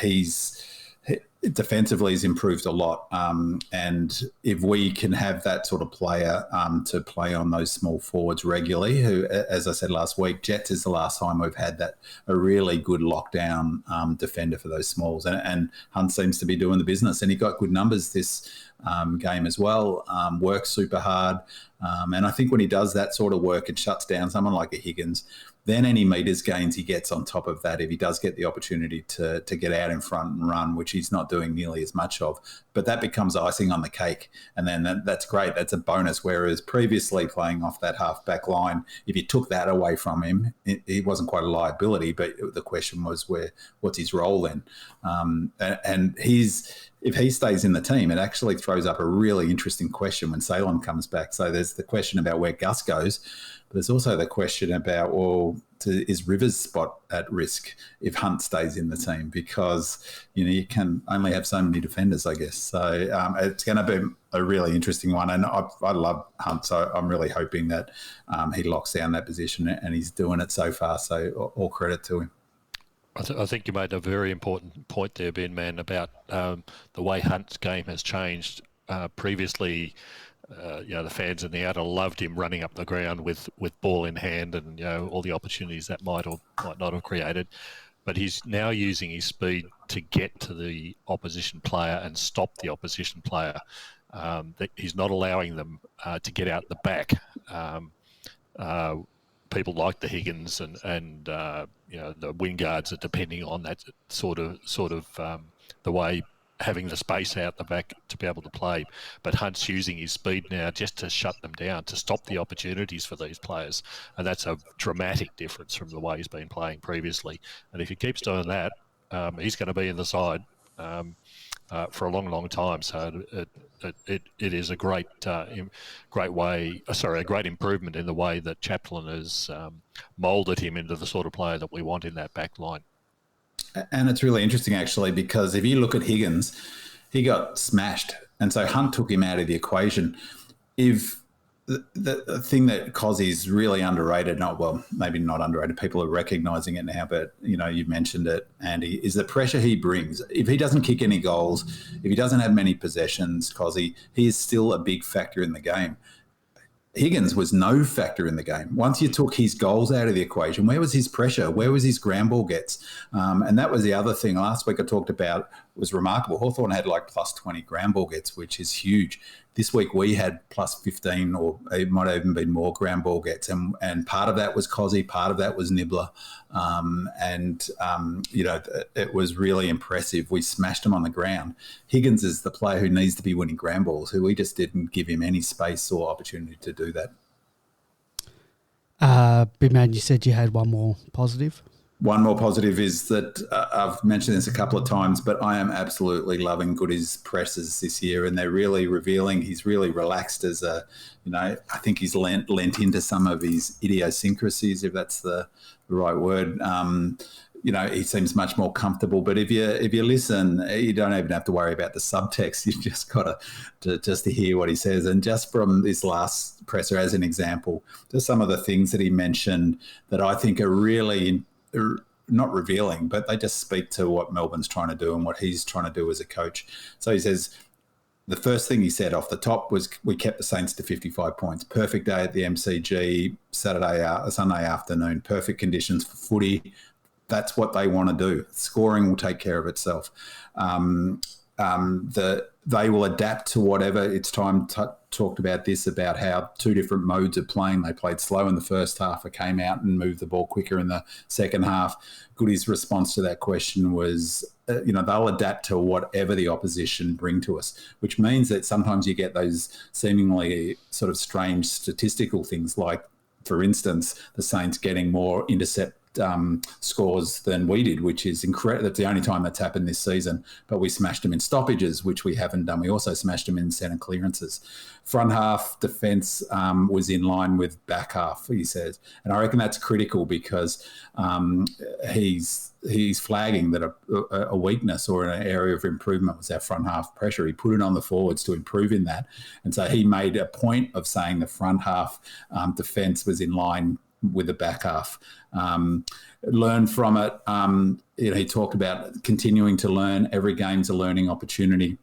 defensively he's improved a lot. And if we can have that sort of player to play on those small forwards regularly, who, as I said last week, Jets is the last time we've had a really good lockdown defender for those smalls. And Hunt seems to be doing the business, and he got good numbers this game as well. Works super hard. And I think when he does that sort of work and shuts down someone like a Higgins, then any metres gains he gets on top of that, if he does get the opportunity to get out in front and run, which he's not doing nearly as much of, but that becomes icing on the cake. And then that's great. That's a bonus. Whereas previously playing off that half-back line, if you took that away from him, he wasn't quite a liability, but the question was, what's his role then? And if he stays in the team, it actually throws up a really interesting question when Salem comes back. So there's the question about where Gus goes, but there's also the question about, is Rivers' spot at risk if Hunt stays in the team? Because, you can only have so many defenders, I guess. So it's going to be a really interesting one. And I love Hunt, so I'm really hoping that he locks down that position, and he's doing it so far. So all credit to him. I think you made a very important point there, Ben, man, about the way Hunt's game has changed. Previously, the fans in the outer loved him running up the ground with ball in hand, and all the opportunities that might or might not have created. but he's now using his speed to get to the opposition player and stop the opposition player. That he's not allowing them to get out the back. People like the Higgins and the Wingards are depending on that sort of the way, having the space out the back to be able to play. But Hunt's using his speed now just to shut them down, to stop the opportunities for these players. And that's a dramatic difference from the way he's been playing previously. And if he keeps doing that, he's going to be in the side for a long, long time. So it is a great improvement in the way that Chaplin has moulded him into the sort of player that we want in that back line. And it's really interesting, actually, because if you look at Higgins, he got smashed. And so Hunt took him out of the equation. If the thing that Cossie's really underrated, maybe not underrated, people are recognising it now, but, you've mentioned it, Andy, is the pressure he brings. If he doesn't kick any goals, if he doesn't have many possessions, Cossie, he is still a big factor in the game. Higgins was no factor in the game. Once you took his goals out of the equation, where was his pressure? Where was his ground ball gets? And that was the other thing last week I talked about was remarkable. Hawthorn had like plus 20 ground ball gets, which is huge. This week we had plus 15, or it might have even been more ground ball gets. And part of that was Cossie, part of that was Nibbler. It was really impressive. We smashed him on the ground. Higgins is the player who needs to be winning ground balls, who we just didn't give him any space or opportunity to do that. Big man, you said you had one more positive. One more positive is that I've mentioned this a couple of times, but I am absolutely loving Goody's presses this year, and they're really revealing. He's really relaxed as I think he's lent into some of his idiosyncrasies, if that's the right word. He seems much more comfortable. But if you listen, you don't even have to worry about the subtext. You've just got to hear what he says. And just from this last presser, as an example, just some of the things that he mentioned that I think are really not revealing, but they just speak to what Melbourne's trying to do and what he's trying to do as a coach. So he says, the first thing he said off the top was, we kept the Saints to 55 points. Perfect day at the MCG, Sunday afternoon, perfect conditions for footy. That's what they want to do. Scoring will take care of itself. They will adapt to whatever. It's time talked about this, about how two different modes of playing. They played slow in the first half. It came out and moved the ball quicker in the second half. Goody's response to that question was, they'll adapt to whatever the opposition bring to us, which means that sometimes you get those seemingly sort of strange statistical things, like, for instance, the Saints getting more intercept scores than we did, which is incredible. That's the only time that's happened this season. But we smashed them in stoppages, which we haven't done. We also smashed them in centre clearances. Front half defence was in line with back half, he says. And I reckon that's critical because he's flagging that a weakness or an area of improvement was our front half pressure. He put it on the forwards to improve in that. And so he made a point of saying the front half defence was in line with the back half. Learn from it. He talked about continuing to learn. Every game's a learning opportunity.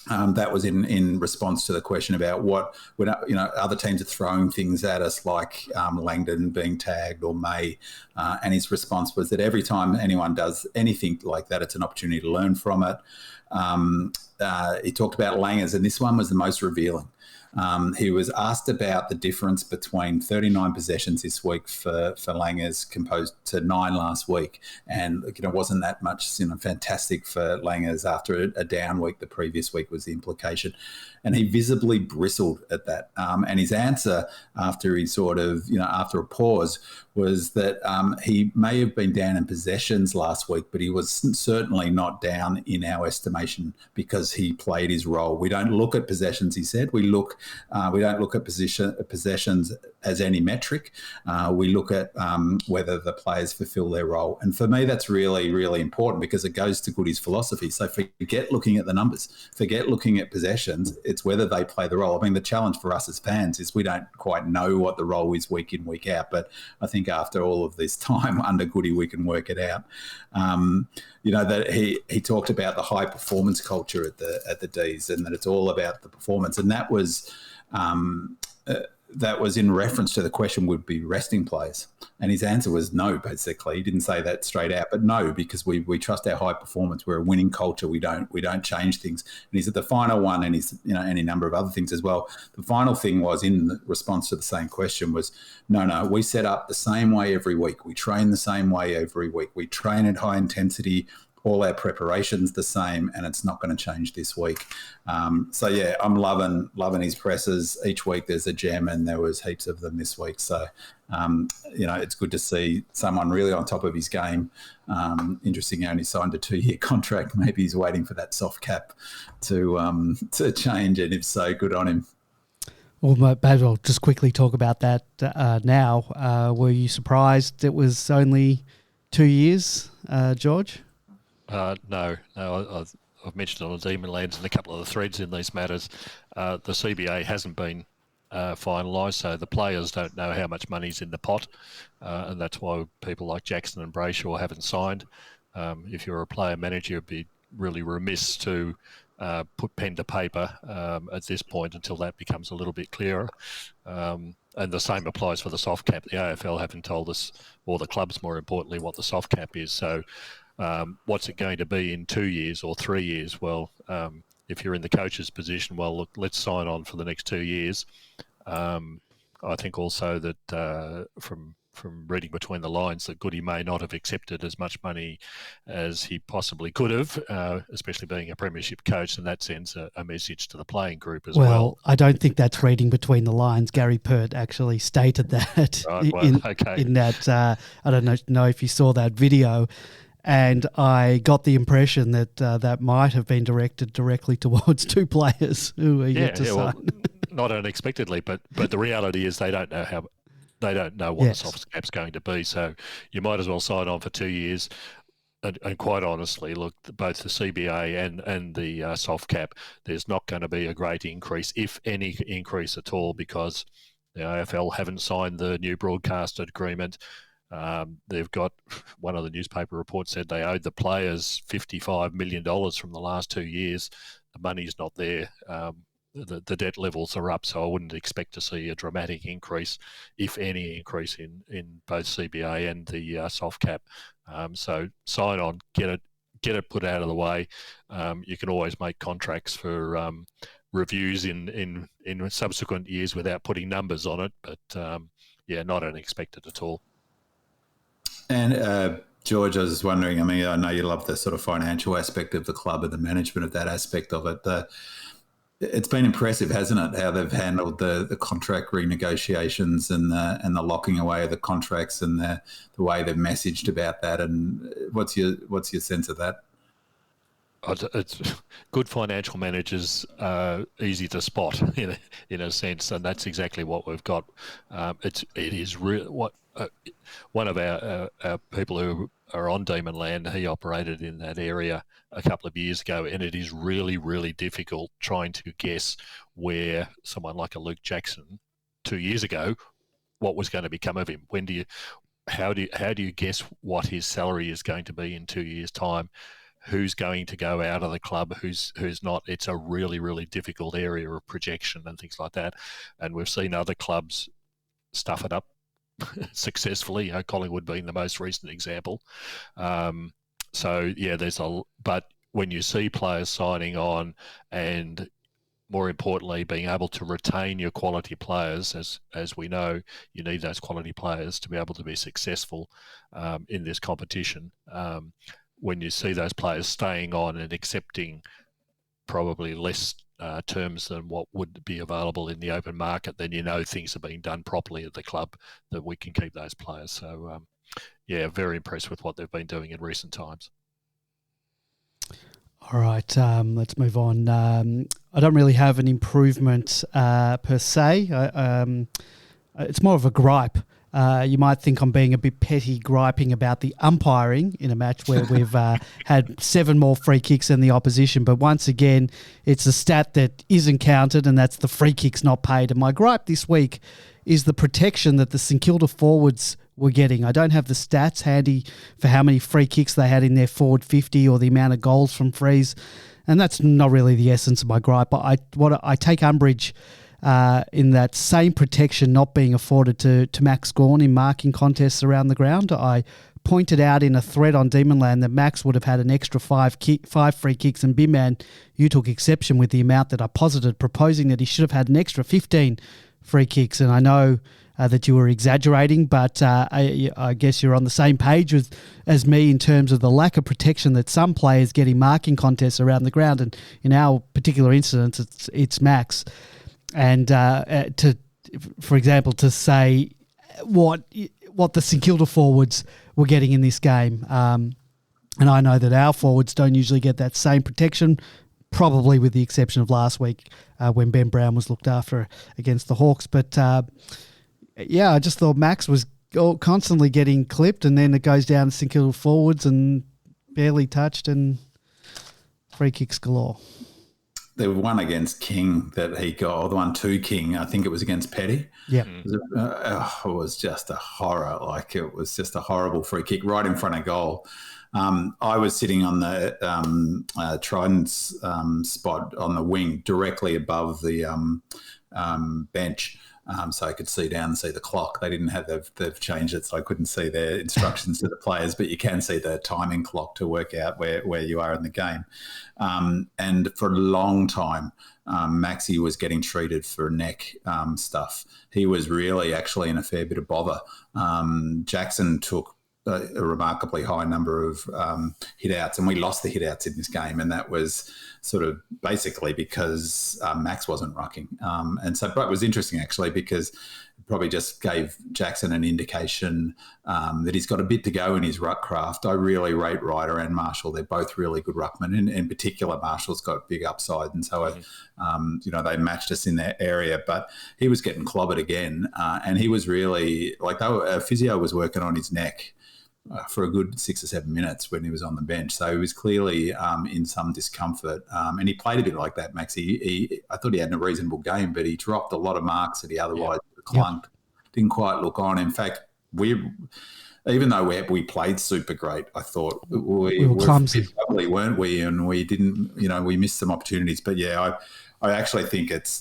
That was in response to the question about other teams are throwing things at us, like Langdon being tagged or May, and his response was that every time anyone does anything like that, it's an opportunity to learn from it. He talked about Langers, and this one was the most revealing. He was asked about the difference between 39 possessions this week for Langers composed to 9 last week. And, wasn't that much, fantastic for Langers after a down week. The previous week was the implication. And he visibly bristled at that. And his answer after he after a pause was that he may have been down in possessions last week, but he was certainly not down in our estimation because he played his role. We don't look at possessions, he said. We don't look at possessions as any metric. We look at whether the players fulfill their role. And for me, that's really, really important because it goes to Goody's philosophy. So forget looking at the numbers, forget looking at possessions. It's whether they play the role. I mean, the challenge for us as fans is we don't quite know what the role is week in, week out. But I think after all of this time under Goody, we can work it out. That he talked about the high performance culture at the D's, and that it's all about the performance. And that was that was in reference to the question would be resting players. And his answer was no, basically. He didn't say that straight out, but no, because we trust our high performance. We're a winning culture. We don't change things. And he said the final one, and he's, any number of other things as well. The final thing was in response to the same question was, no, we set up the same way every week. We train the same way every week. We train at high intensity. All our preparation's the same, and it's not going to change this week. So yeah, I'm loving his presses. Each week there's a gem, and there was heaps of them this week. So it's good to see someone really on top of his game. Interesting, he only signed a 2-year contract. Maybe he's waiting for that soft cap to change, and if so, good on him. Well, maybe I'll just quickly talk about that now. Were you surprised it was only 2 years, George? No. I've mentioned on the Demon Lands and a couple of the threads in these matters. The CBA hasn't been finalised, so the players don't know how much money's in the pot, and that's why people like Jackson and Brayshaw haven't signed. If you're a player manager, you'd be really remiss to put pen to paper at this point until that becomes a little bit clearer. And the same applies for the soft cap. The AFL haven't told us, or the clubs more importantly, what the soft cap is. So what's it going to be in 2 years or 3 years? Well, if you're in the coach's position, well, look, let's sign on for the next 2 years. I think also that from reading between the lines, that Goody may not have accepted as much money as he possibly could have, especially being a premiership coach, and that sends a message to the playing group as well. Well, I don't think that's reading between the lines. Gary Pert actually stated that in that. I don't know if you saw that video. And I got the impression that that might have been directed directly towards two players who are yet to sign. Well, not unexpectedly, but the reality is they don't know what the soft cap's going to be. So you might as well sign on for 2 years. And quite honestly, look, both the CBA and the soft cap, there's not going to be a great increase, if any increase at all, because the AFL haven't signed the new broadcast agreement. They've got, one of the newspaper reports said they owed the players $55 million from the last 2 years. The money's not there. The debt levels are up, so I wouldn't expect to see a dramatic increase, if any increase, in both CBA and the soft cap. So sign on, get it put out of the way. You can always make contracts for reviews in subsequent years without putting numbers on it, but not unexpected at all. And George, I was just wondering, I know you love the sort of financial aspect of the club and the management of that aspect of it. It's been impressive, hasn't it, how they've handled the contract renegotiations and the locking away of the contracts and the way they've messaged about that. And what's your sense of that? It's good financial managers are easy to spot in a sense, and that's exactly what we've got. It is real. One of our people who are on Demon Land, he operated in that area a couple of years ago, and it is really, really difficult trying to guess where someone like a Luke Jackson 2 years ago, what was going to become of him. How do you guess what his salary is going to be in 2 years' time? Who's going to go out of the club, who's not? It's a really, really difficult area of projection and things like that. And we've seen other clubs stuff it up successfully, Collingwood being the most recent example. But when you see players signing on, and more importantly, being able to retain your quality players, as we know, you need those quality players to be able to be successful in this competition. When you see those players staying on and accepting probably less terms than what would be available in the open market, then you know things are being done properly at the club, that we can keep those players. So, very impressed with what they've been doing in recent times. All right, let's move on. I don't really have an improvement per se. It's more of a gripe. You might think I'm being a bit petty, griping about the umpiring in a match where we've had 7 more free kicks than the opposition. But once again, it's a stat that isn't counted, and that's the free kicks not paid. And my gripe this week is the protection that the St Kilda forwards were getting. I don't have the stats handy for how many free kicks they had in their forward 50 or the amount of goals from frees. And that's not really the essence of my gripe. But I take umbrage in that same protection not being afforded to Max Gawn in marking contests around the ground. I pointed out in a thread on Demonland that Max would have had an extra five free kicks, and Binman, you took exception with the amount that I posited, proposing that he should have had an extra 15 free kicks. And I know that you were exaggerating, but I guess you're on the same page as me in terms of the lack of protection that some players get in marking contests around the ground. And in our particular instance, it's Max. And for example, to say what the St Kilda forwards were getting in this game. And I know that our forwards don't usually get that same protection, probably with the exception of last week when Ben Brown was looked after against the Hawks. But I just thought Max was constantly getting clipped, and then it goes down to St Kilda forwards and barely touched, and free kicks galore. There was one against King that he got, or the one to King, I think it was against Petty. Yeah. It was just a horror. Like, it was just a horrible free kick right in front of goal. I was sitting on the Trident's spot on the wing directly above the bench. So I could see down and see the clock. They didn't have, they've changed it, so I couldn't see their instructions to the players, but you can see the timing clock to work out where you are in the game. And for a long time, Maxi was getting treated for neck stuff. He was really actually in a fair bit of bother. Jackson took a remarkably high number of hit-outs, and we lost the hit-outs in this game, and that was sort of basically because Max wasn't rucking. But it was interesting, actually, because it probably just gave Jackson an indication that he's got a bit to go in his ruck craft. I really rate Ryder and Marshall. They're both really good ruckmen. In particular, Marshall's got big upside, and so they matched us in that area. But he was getting clobbered again, and he was really, like, physio was working on his neck for a good 6 or 7 minutes when he was on the bench. So he was clearly in some discomfort. And he played a bit like that, Max. I thought he had a reasonable game, but he dropped a lot of marks that he otherwise clunked. Didn't quite look on. In fact, even though we played super great, I thought we were clumsy, weren't we? And we didn't, we missed some opportunities. But I actually think it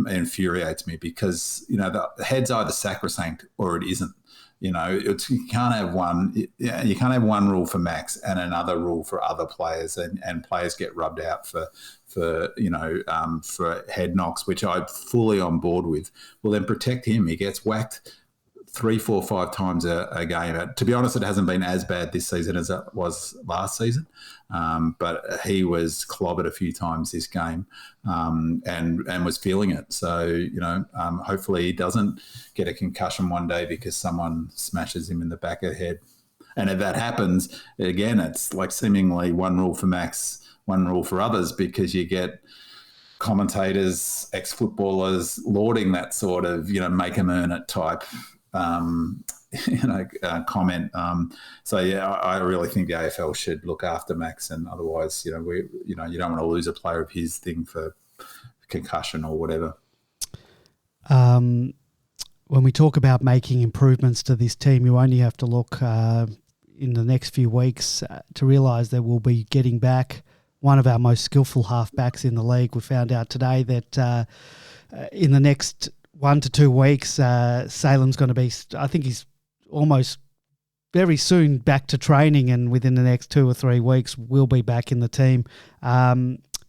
infuriates me because, the head's either sacrosanct or it isn't. You can't have one. You can't have one rule for Max and another rule for other players, and players get rubbed out for head knocks, which I'm fully on board with. Well, then protect him. He gets whacked 3, 4, 5 times a game. To be honest, it hasn't been as bad this season as it was last season, but he was clobbered a few times this game, and was feeling it. So, hopefully he doesn't get a concussion one day because someone smashes him in the back of the head. And if that happens, again, it's like seemingly one rule for Max, one rule for others, because you get commentators, ex-footballers lauding that sort of, make 'em earn it type comment. I really think the AFL should look after Max, and otherwise, you don't want to lose a player of his thing for concussion or whatever. When we talk about making improvements to this team, you only have to look in the next few weeks to realise that we'll be getting back one of our most skillful halfbacks in the league. We found out today that in the next 1 to 2 weeks, Salem's going to be, I think he's almost very soon back to training, and within the next 2 or 3 weeks, we'll be back in the team.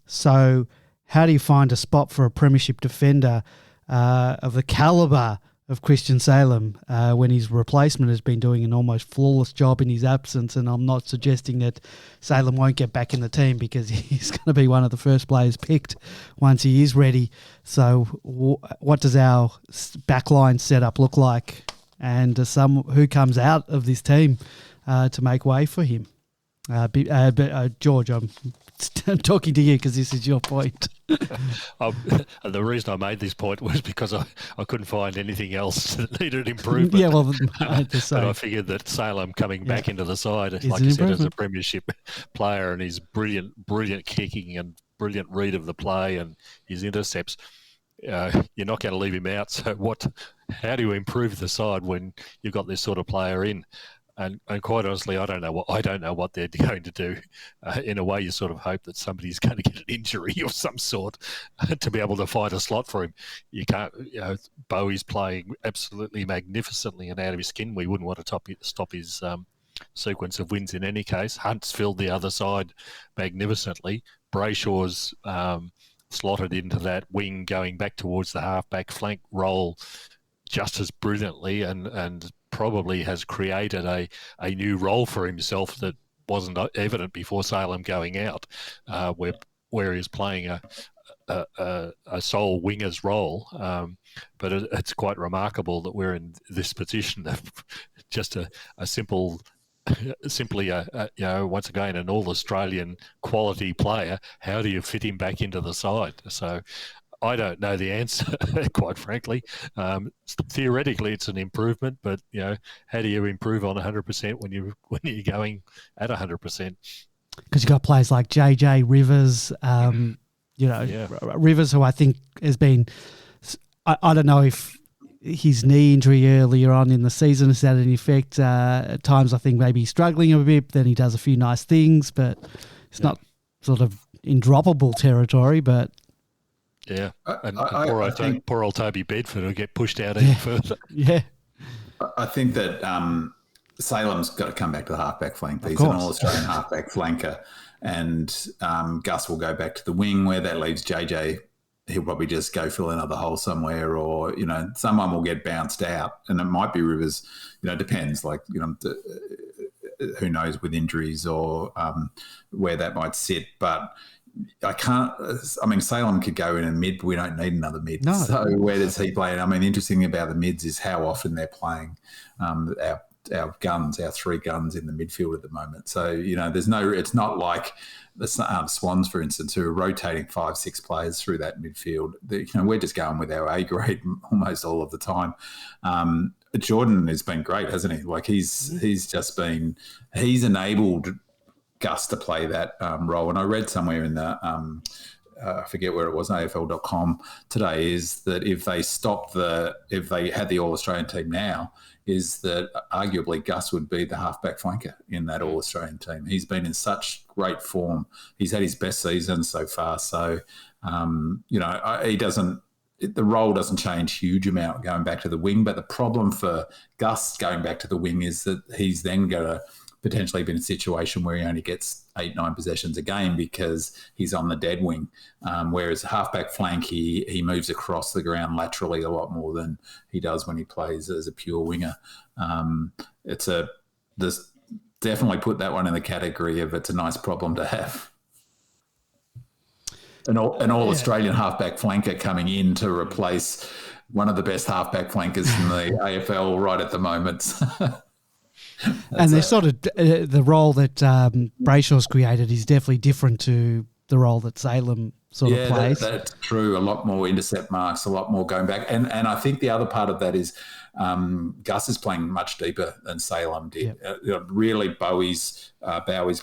So how do you find a spot for a premiership defender of the calibre of Christian Salem when his replacement has been doing an almost flawless job in his absence? And I'm not suggesting that Salem won't get back in the team, because he's going to be one of the first players picked once he is ready. So what does our backline setup look like? And who comes out of this team to make way for him? George, I'm talking to you because this is your point. The reason I made this point was because I couldn't find anything else that needed improvement. Yeah, well, but I figured that Salem coming back into the side, like you said, as a premiership player, and his brilliant kicking and brilliant read of the play and his intercepts, you're not going to leave him out. So how do you improve the side when you've got this sort of player in? And quite honestly, I don't know what they're going to do. In a way, you sort of hope that somebody's going to get an injury of some sort to be able to find a slot for him. You can't. Bowie's playing absolutely magnificently and out of his skin. We wouldn't want to stop his sequence of wins in any case. Hunt's filled the other side magnificently. Brayshaw's slotted into that wing, going back towards the half-back flank role just as brilliantly, and probably has created a new role for himself that wasn't evident before Salem going out, where he's playing a sole winger's role. But it's quite remarkable that we're in this position of just a simple, simply once again, an all-Australian quality player. How do you fit him back into the side? So I don't know the answer, quite frankly. Theoretically, it's an improvement, but how do you improve on 100% when you're going at 100%? Because you've got players like JJ Rivers, Rivers, who I think has been. I don't know if his knee injury earlier on in the season has had an effect. At times, I think maybe he's struggling a bit. Then he does a few nice things, but it's not sort of in droppable territory. But yeah, and poor old Toby Bedford will get pushed out even further. Yeah. I think that Salem's got to come back to the halfback flank. He's an all-Australian halfback flanker, and Gus will go back to the wing, where that leaves JJ. He'll probably just go fill another hole somewhere, or someone will get bounced out, and it might be Rivers. Depends. Who knows with injuries or where that might sit, but. Salem could go in a mid, but we don't need another mid. No. So where does he play? The interesting thing about the mids is how often they're playing our guns, our three guns in the midfield at the moment. So, it's not like the Swans, for instance, who are rotating 5-6 players through that midfield. We're just going with our A grade almost all of the time. Jordan has been great, hasn't he? He's enabled Gus to play that role. And I read somewhere in the, I forget where it was, AFL.com today, is that if they had the All-Australian team now, is that arguably Gus would be the halfback flanker in that All-Australian team. He's been in such great form. He's had his best season so far. So, the role doesn't change huge amount going back to the wing. But the problem for Gus going back to the wing is that he's then going to potentially been a situation where he only gets 8-9 possessions a game because he's on the dead wing. Whereas halfback flank, he moves across the ground laterally a lot more than he does when he plays as a pure winger. There's definitely put that one in the category of it's a nice problem to have. An all-Australian halfback flanker coming in to replace one of the best halfback flankers in the AFL right at the moment. And they're sort of the role that Brayshaw's created is definitely different to the role that Salem sort of plays. That's true. A lot more intercept marks, a lot more going back. And I think the other part of that is Gus is playing much deeper than Salem did. Yep. Really, Bowie's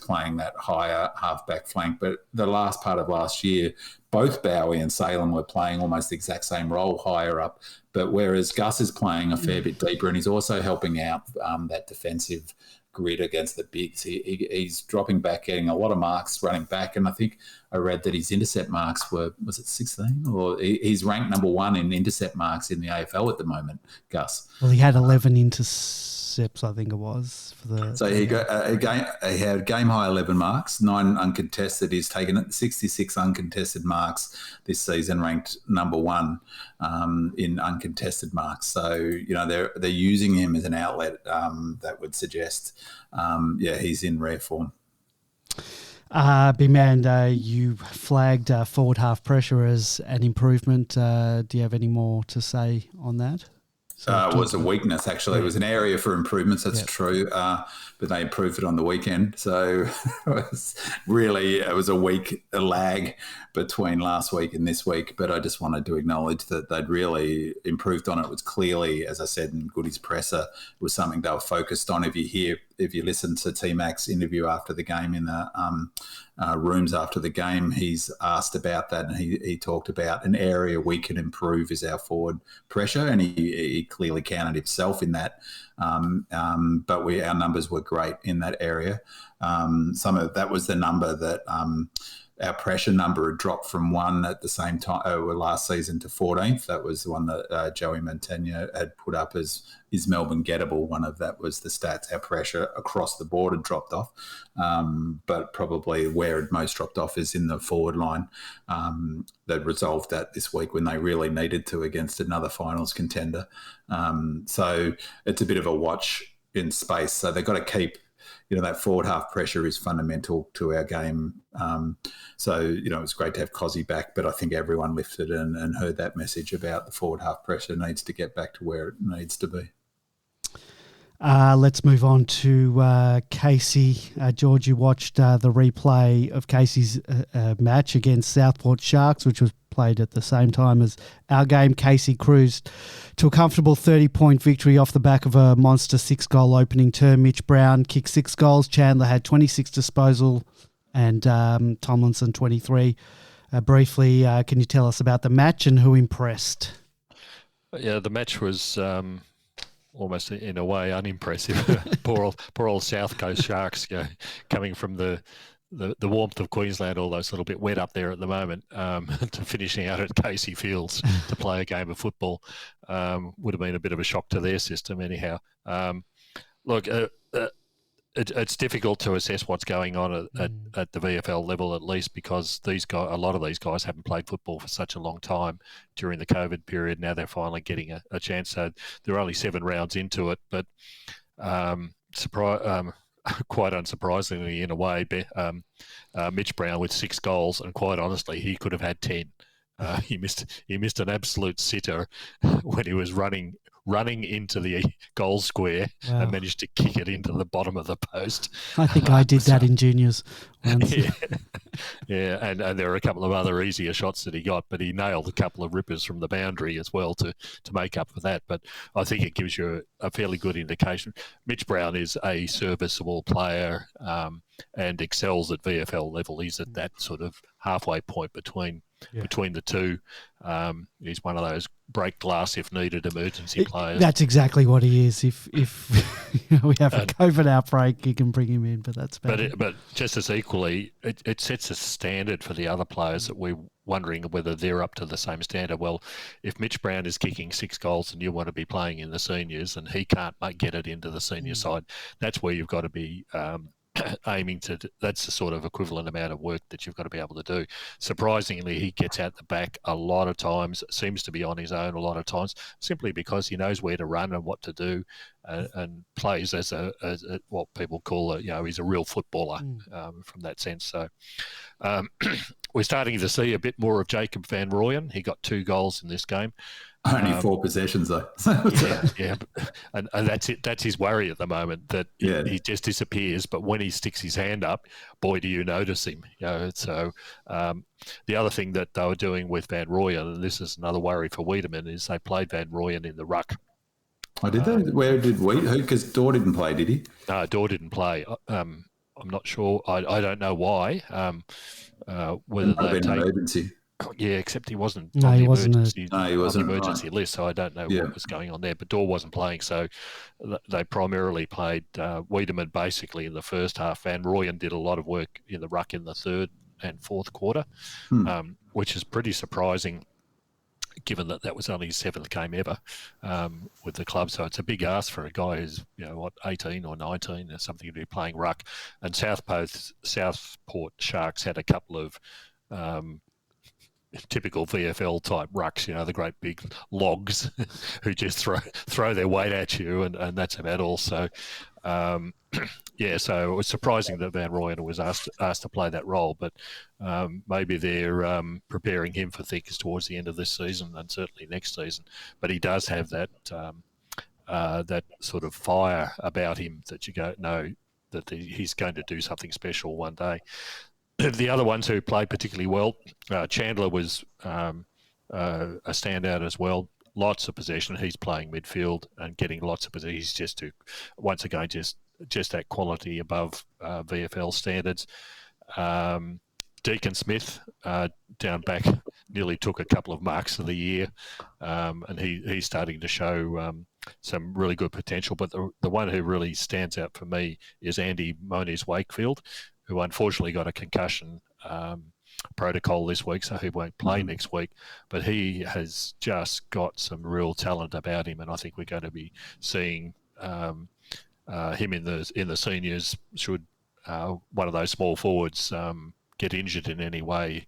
playing that higher halfback flank. But the last part of last year, both Bowie and Salem were playing almost the exact same role higher up. But whereas Gus is playing a fair bit deeper, and he's also helping out that defensive grid against the bigs. He's dropping back, getting a lot of marks, running back. And I think I read that his intercept marks was it 16? Or he's ranked number 1 in intercept marks in the AFL at the moment, Gus. Well, he had 11 intercepts, I think it was. He had game high 11 marks, 9 uncontested. He's taken 66 uncontested marks this season, ranked number 1 in uncontested marks. So, they're using him as an outlet that would suggest, he's in rare form. Big man, you flagged forward half pressure as an improvement. Do you have any more to say on that? It was a weakness, actually. It was an area for improvements, that's true. But they improved it on the weekend. So it was a week, a lag between last week and this week. But I just wanted to acknowledge that they'd really improved on it. It was clearly, as I said in Goody's presser, it was something they were focused on. If you hear if you listen to T-Mac's interview after the game in the rooms after the game, he's asked about that, and he talked about an area we can improve is our forward pressure, and he clearly counted himself in that. But our numbers were great in that area. Some of that was the number that our pressure number had dropped from 1 at the same time last season to 14th. That was the one that Joey Mantegna had put up as is Melbourne gettable. One of that was the stats. Our pressure across the board had dropped off, but probably where it most dropped off is in the forward line. They resolved that this week when they really needed to against another finals contender. So it's a bit of a watch in space. So they've got to keep, that forward half pressure is fundamental to our game. So, it's great to have Cozzy back, but I think everyone lifted and heard that message about the forward half pressure needs to get back to where it needs to be. Let's move on to Casey. George, you watched the replay of Casey's match against Southport Sharks, which was played at the same time as our game. Casey cruised to a comfortable 30-point victory off the back of a monster 6-goal opening term. Mitch Brown kicked 6 goals. Chandler had 26 disposal and Tomlinson 23. Briefly, can you tell us about the match and who impressed? Yeah, the match was almost in a way unimpressive. poor old South Coast Sharks, coming from the warmth of Queensland, although it's a little bit wet up there at the moment, to finishing out at Casey Fields to play a game of football would have been a bit of a shock to their system anyhow. Look, it's difficult to assess what's going on at the VFL level, at least because a lot of these guys haven't played football for such a long time during the COVID period. Now they're finally getting a chance. So they're only 7 rounds into it, but quite unsurprisingly, in a way, Mitch Brown with 6 goals, and quite honestly, he could have had 10. He missed an absolute sitter when he was running into the goal square. Wow. And managed to kick it into the bottom of the post. I think I did that in juniors once. Yeah, and there are a couple of other easier shots that he got, but he nailed a couple of rippers from the boundary as well to make up for that. But I think it gives you a fairly good indication. Mitch Brown is a serviceable player and excels at VFL level. He's at that sort of halfway point between the two. He's one of those break glass if needed emergency players. That's exactly what he is. If we have a COVID outbreak, you can bring him in, but that's about it. But just as equally, it sets a standard for the other players that we're wondering whether they're up to the same standard. Well, if Mitch Brown is kicking 6 goals and you want to be playing in the seniors and he can't get it into the senior side, that's where you've got to be aiming to. That's the sort of equivalent amount of work that you've got to be able to do. Surprisingly, he gets out the back a lot of times, seems to be on his own a lot of times, simply because he knows where to run and what to do, and plays as a what people call he's a real footballer from that sense. So we're starting to see a bit more of Jacob Van Rooyen. He got 2 goals in this game. Only 4 possessions though. yeah, and that's it. That's his worry at the moment, that he just disappears. But when he sticks his hand up, boy, do you notice him. So the other thing that they were doing with Van Rooyen, and this is another worry for Wiedemann, is they played Van Rooyen in the ruck. Oh, did they? Where did we? Because Dorr didn't play, did he? No, Dorr didn't play. I'm not sure. I don't know why. Whether they take emergency. Yeah, except he wasn't on the emergency list, so I don't know what was going on there. But Dorr wasn't playing, so they primarily played Wiedemann basically in the first half. Van Rooyen did a lot of work in the ruck in the third and fourth quarter, which is pretty surprising, given that was only his 7th game ever with the club. So it's a big ask for a guy who's 18 or 19 or something to be playing ruck. And Southport Sharks had a couple of typical VFL type rucks, the great big logs who just throw their weight at you, and that's about all. So so it was surprising that Van Rooyen was asked to play that role, but maybe they're preparing him for things towards the end of this season and certainly next season. But he does have that that sort of fire about him that you know that he's going to do something special one day. The other ones who played particularly well, Chandler was a standout as well. Lots of possession. He's playing midfield and getting lots of possession. He's just once again just that quality above VFL standards. Deacon Smith down back nearly took a couple of marks of the year, and he's starting to show some really good potential. But the one who really stands out for me is Andy Moniz-Wakefield, who unfortunately got a concussion protocol this week, so he won't play next week. But he has just got some real talent about him, and I think we're going to be seeing him in the seniors. Should one of those small forwards get injured in any way.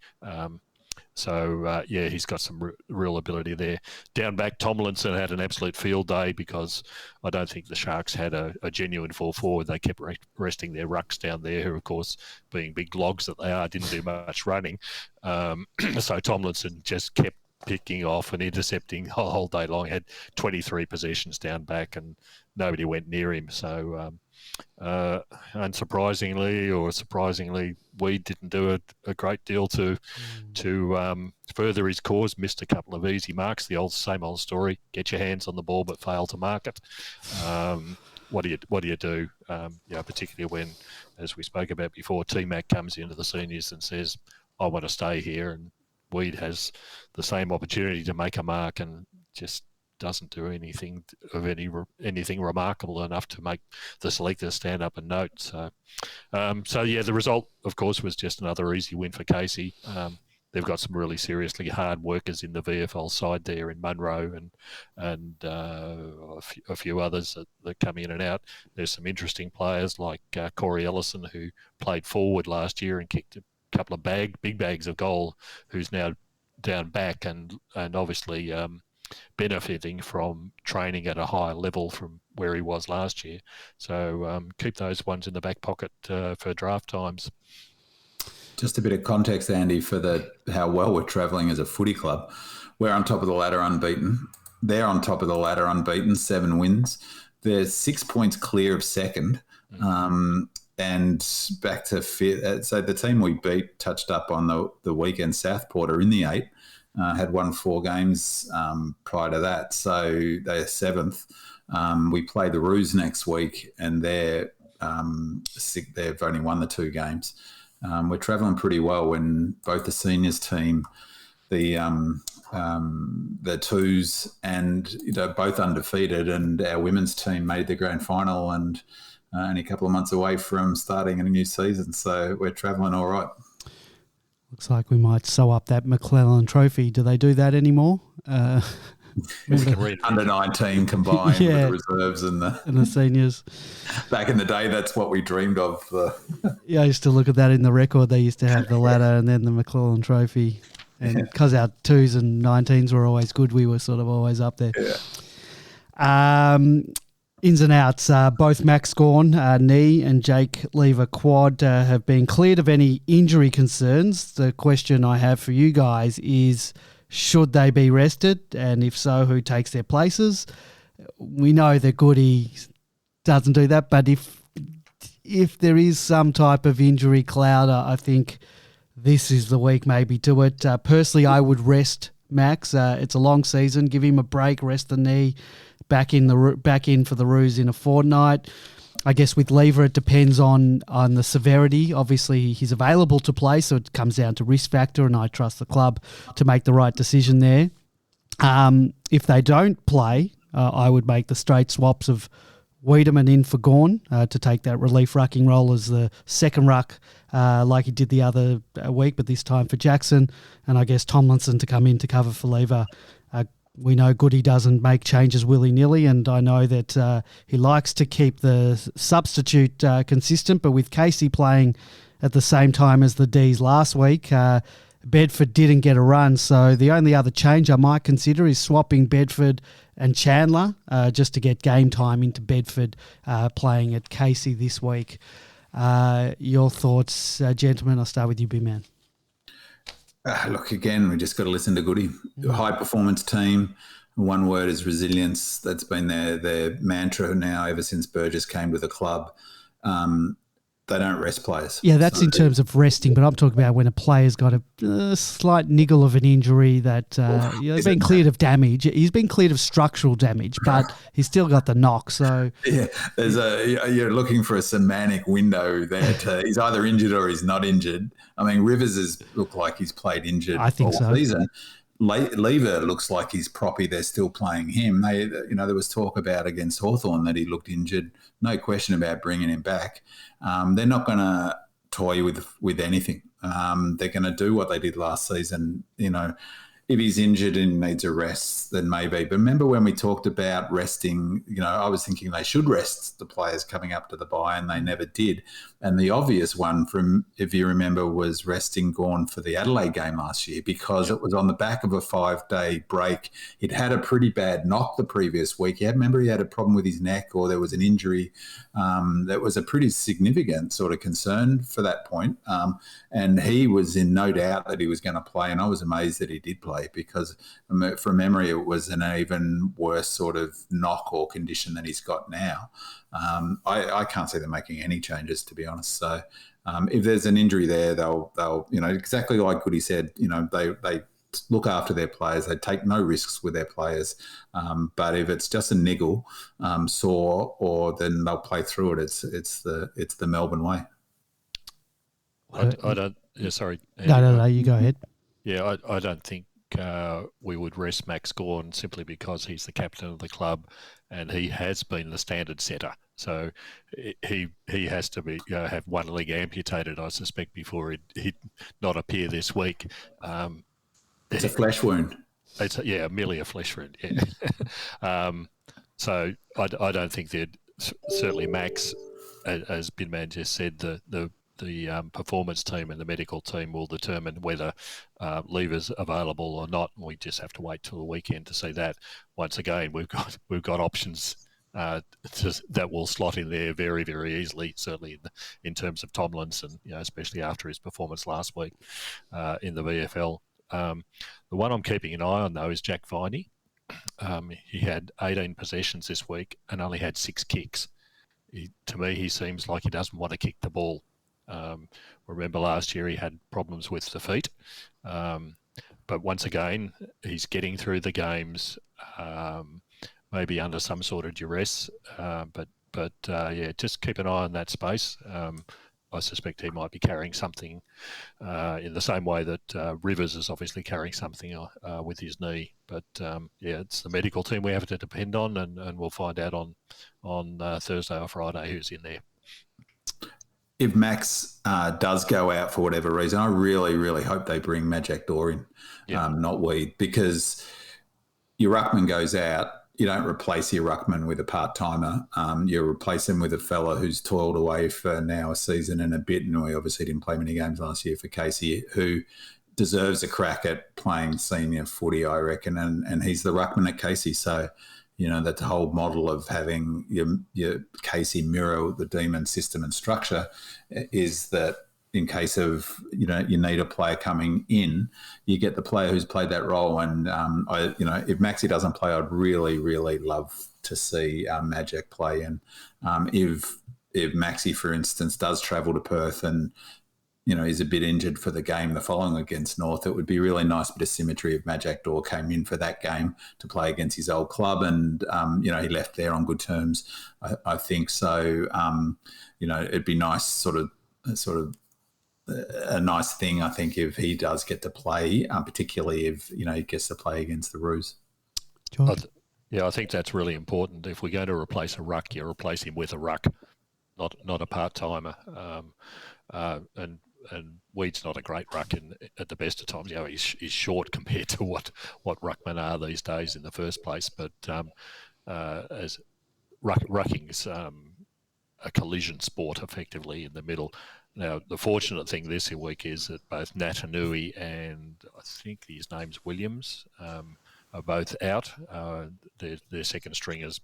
He's got some real ability there. Down back, Tomlinson had an absolute field day because I don't think the Sharks had a genuine full forward. They kept resting their rucks down there, who, of course, being big logs that they are, didn't do much running. So Tomlinson just kept picking off and intercepting the whole day long. He had 23 possessions down back and nobody went near him. So unsurprisingly or surprisingly, Weed didn't do a great deal to further his cause. Missed a couple of easy marks. The same old story: get your hands on the ball but fail to mark it. What do you do? Particularly when, as we spoke about before, T-Mac comes into the seniors and says, "I want to stay here," and Weed has the same opportunity to make a mark and just doesn't do anything remarkable enough to make the selectors stand up and note. So the result, of course, was just another easy win for Casey. They've got some really seriously hard workers in the VFL side there in Munro and a few others that come in and out. There's some interesting players like Corey Ellison, who played forward last year and kicked a couple of big bags of goal, who's now down back and obviously benefiting from training at a higher level from where he was last year. So keep those ones in the back pocket for draft times. Just a bit of context, Andy, for how well we're travelling as a footy club. We're on top of the ladder unbeaten. They're on top of the ladder unbeaten, 7 wins. They're 6 points clear of second. And back to fifth. So the team we beat touched up on the weekend. Southport are in the 8. Had won 4 games prior to that, so they're 7th. We play the Roos next week, and they've only won the 2 games. We're travelling pretty well when both the seniors team, the twos, and both undefeated, and our women's team made the grand final, and only a couple of months away from starting a new season. So we're travelling all right. Looks like we might sew up that McClellan Trophy. Do they do that anymore? Under 19 combined with the reserves and the seniors. Back in the day, that's what we dreamed of. Yeah, I used to look at that in the record. They used to have the ladder and then the McClellan Trophy. And because our 2s and 19s were always good, we were sort of always up there. Yeah. Ins and outs, both Max Gawn, knee, and Jake Lever, quad, have been cleared of any injury concerns. The question I have for you guys is, should they be rested? And if so, who takes their places? We know that Goody doesn't do that, but if there is some type of injury cloud, I think this is the week maybe to it. Personally, I would rest Max. It's a long season. Give him a break, rest the knee. Back in for the Roos in a fortnight. I guess with Lever, it depends on the severity. Obviously, he's available to play, so it comes down to risk factor, and I trust the club to make the right decision there. If they don't play, I would make the straight swaps of Wiedemann in for Gawn to take that relief rucking role as the second ruck, like he did the other week, but this time for Jackson, and I guess Tomlinson to come in to cover for Lever. We know Goody doesn't make changes willy-nilly, and I know that he likes to keep the substitute consistent, but with Casey playing at the same time as the Ds last week, Bedford didn't get a run, so the only other change I might consider is swapping Bedford and Chandler just to get game time into Bedford playing at Casey this week. Your thoughts, gentlemen? I'll start with you, B-Man. Look, again, we just got to listen to Goody. High performance team. One word is resilience. That's been their mantra now ever since Burgess came to the club. they don't rest players. Yeah, that's So in terms of resting, but I'm talking about when a player's got a slight niggle of an injury that they've been cleared of damage. He's been cleared of structural damage, but he's still got the knock. So yeah, you're looking for a semantic window there. He's either injured or he's not injured. I mean, Rivers has looked like he's played injured I think all so. season. Lever looks like he's proppy. They're still playing him. There was talk about against Hawthorn that he looked injured. No question about bringing him back. They're not going to toy with anything. They're going to do what they did last season. If he's injured and needs a rest, then maybe. But remember when we talked about resting, I was thinking they should rest the players coming up to the bye, and they never did. And the obvious one, if you remember, was resting Gawn for the Adelaide game last year, because it was on the back of a 5-day break. He'd had a pretty bad knock the previous week. Remember he had a problem with his neck, or there was an injury that was a pretty significant sort of concern for that point. And he was in no doubt that he was going to play, and I was amazed that he did play, because from memory it was an even worse sort of knock or condition than he's got now. I can't see them making any changes, to be honest. So if there's an injury there, they'll exactly like Goody said, they look after their players. They take no risks with their players. But if it's just a niggle, sore, or then they'll play through it. It's the Melbourne way. I don't. Yeah, sorry. No, you go ahead. Yeah, I don't think we would rest Max Gawn simply because he's the captain of the club and he has been the standard setter. So he has to be have one leg amputated, I suspect, before he'd not appear this week. It's a flesh wound. It's merely a flesh wound. Yeah. So I don't think they'd certainly Max, as Binman just said, the performance team and the medical team will determine whether Lever's available or not. We just have to wait till the weekend to see that. Once again, we've got options that will slot in there very, very easily. Certainly in terms of Tomlinson, especially after his performance last week in the VFL. The one I'm keeping an eye on though is Jack Viney. He had 18 possessions this week and only had 6 kicks. To me, he seems like he doesn't want to kick the ball. Remember last year he had problems with the feet, but once again he's getting through the games, maybe under some sort of duress. But just keep an eye on that space. I suspect he might be carrying something in the same way that Rivers is obviously carrying something with his knee. But it's the medical team we have to depend on, and we'll find out on Thursday or Friday who's in there. If Max does go out for whatever reason, I really, really hope they bring Majak Dor in, not Weed, because your ruckman goes out. You don't replace your ruckman with a part-timer. You replace him with a fella who's toiled away for now a season and a bit, and we obviously didn't play many games last year for Casey, who deserves a crack at playing senior footy, I reckon, and he's the ruckman at Casey. So, that whole model of having your Casey mirror the Demon system and structure is that in case of, you need a player coming in, you get the player who's played that role. And, if Maxi doesn't play, I'd really, really love to see Majak play. And if Maxi, for instance, does travel to Perth and, he's a bit injured for the game the following against North, it would be really nice bit of symmetry if Majak Dor came in for that game to play against his old club and, he left there on good terms, I think. So, it'd be nice sort of a nice thing, I think, if he does get to play, particularly if, he gets to play against the Roos. I think that's really important. If we're going to replace a ruck, you replace him with a ruck, not a part-timer. And Weed's not a great ruck at the best of times. He's short compared to what ruckmen are these days in the first place. But as rucking's a collision sport effectively in the middle. Now, the fortunate thing this week is that both Natanui and I think his name's Williams are both out. Their second string has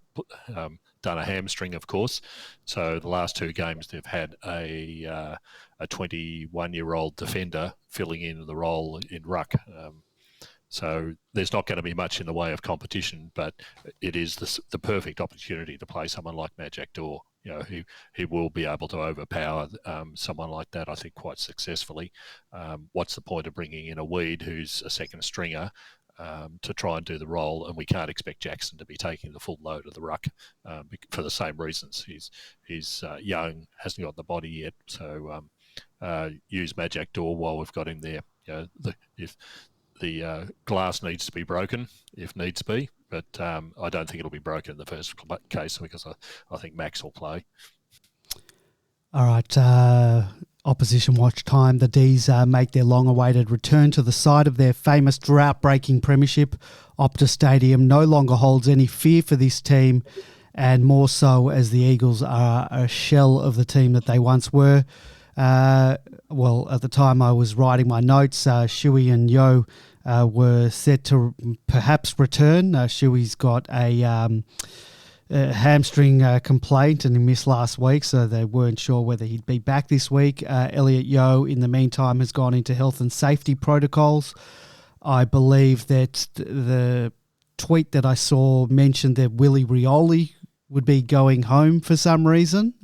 done a hamstring, of course. So the last 2 games they've had a 21-year-old defender filling in the role in ruck. So there's not going to be much in the way of competition, but it is the perfect opportunity to play someone like Majak Dor. he will be able to overpower someone like that, I think, quite successfully. What's the point of bringing in a Weed who's a second stringer to try and do the role, and we can't expect Jackson to be taking the full load of the ruck for the same reasons. He's young, hasn't got the body yet, so use Magic Door while we've got him there. If the glass needs to be broken, if needs be, but I don't think it'll be broken in the first case because I think Max will play. All right, opposition watch time. The D's make their long-awaited return to the site of their famous drought-breaking premiership. Optus Stadium no longer holds any fear for this team, and more so as the Eagles are a shell of the team that they once were. Well, at the time I was writing my notes, Shuey and Yo were set to perhaps return. Shuey's got a hamstring complaint and he missed last week, so they weren't sure whether he'd be back this week. Elliot Yeo, in the meantime, has gone into health and safety protocols. I believe that the tweet that I saw mentioned that Willie Rioli would be going home for some reason.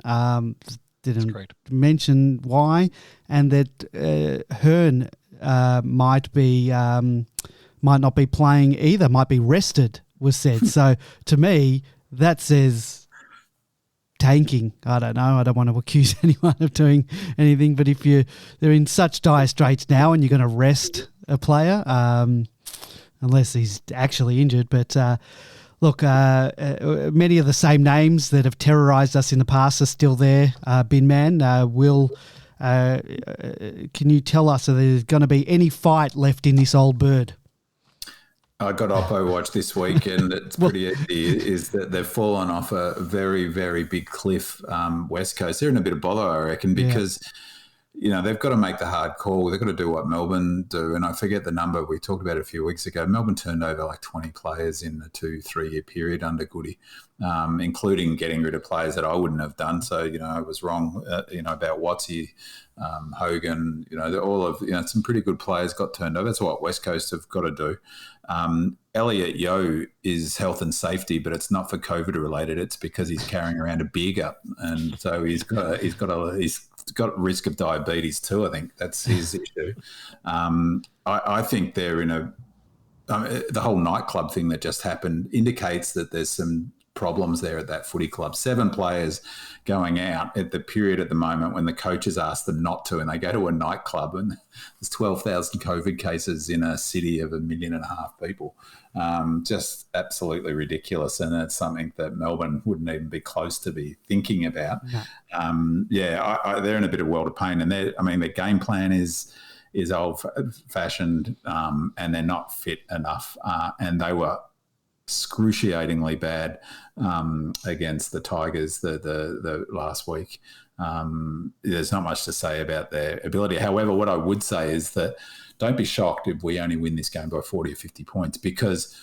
Didn't mention why, and that Hearn might not be playing either, might be rested, was said. So to me, that says tanking. I don't know. I don't want to accuse anyone of doing anything, but if they're in such dire straits now and you're going to rest a player, unless he's actually injured. But look, many of the same names that have terrorised us in the past are still there. Bin Man, can you tell us if there's going to be any fight left in this old bird? I got Oppo Watch this week, and it's pretty easy, is that they've fallen off a very, very big cliff, West Coast. They're in a bit of bother, I reckon, because, they've got to make the hard call. They've got to do what Melbourne do. And I forget the number. We talked about it a few weeks ago. Melbourne turned over like 20 players in the 2-3 year period under Goody, including getting rid of players that I wouldn't have done. So, I was wrong, about Watsy, Hogan, all of, some pretty good players got turned over. That's what West Coast have got to do. Elliot Yeo is health and safety, but it's not for COVID related. It's because he's carrying around a beer gut, and so he's got risk of diabetes too. I think that's his issue. I think they're in the whole nightclub thing that just happened indicates that there's some problems there at that footy club. 7 players going out at the period at the moment when the coaches ask them not to, and they go to a nightclub and there's 12,000 COVID cases in a city of 1.5 million people. Just absolutely ridiculous, and it's something that Melbourne wouldn't even be close to be thinking about. No. They're in a bit of world of pain, and their game plan is old-fashioned, and they're not fit enough, and they were excruciatingly bad against the Tigers the last week. There's not much to say about their ability. However, what I would say is that don't be shocked if we only win this game by 40 or 50 points, because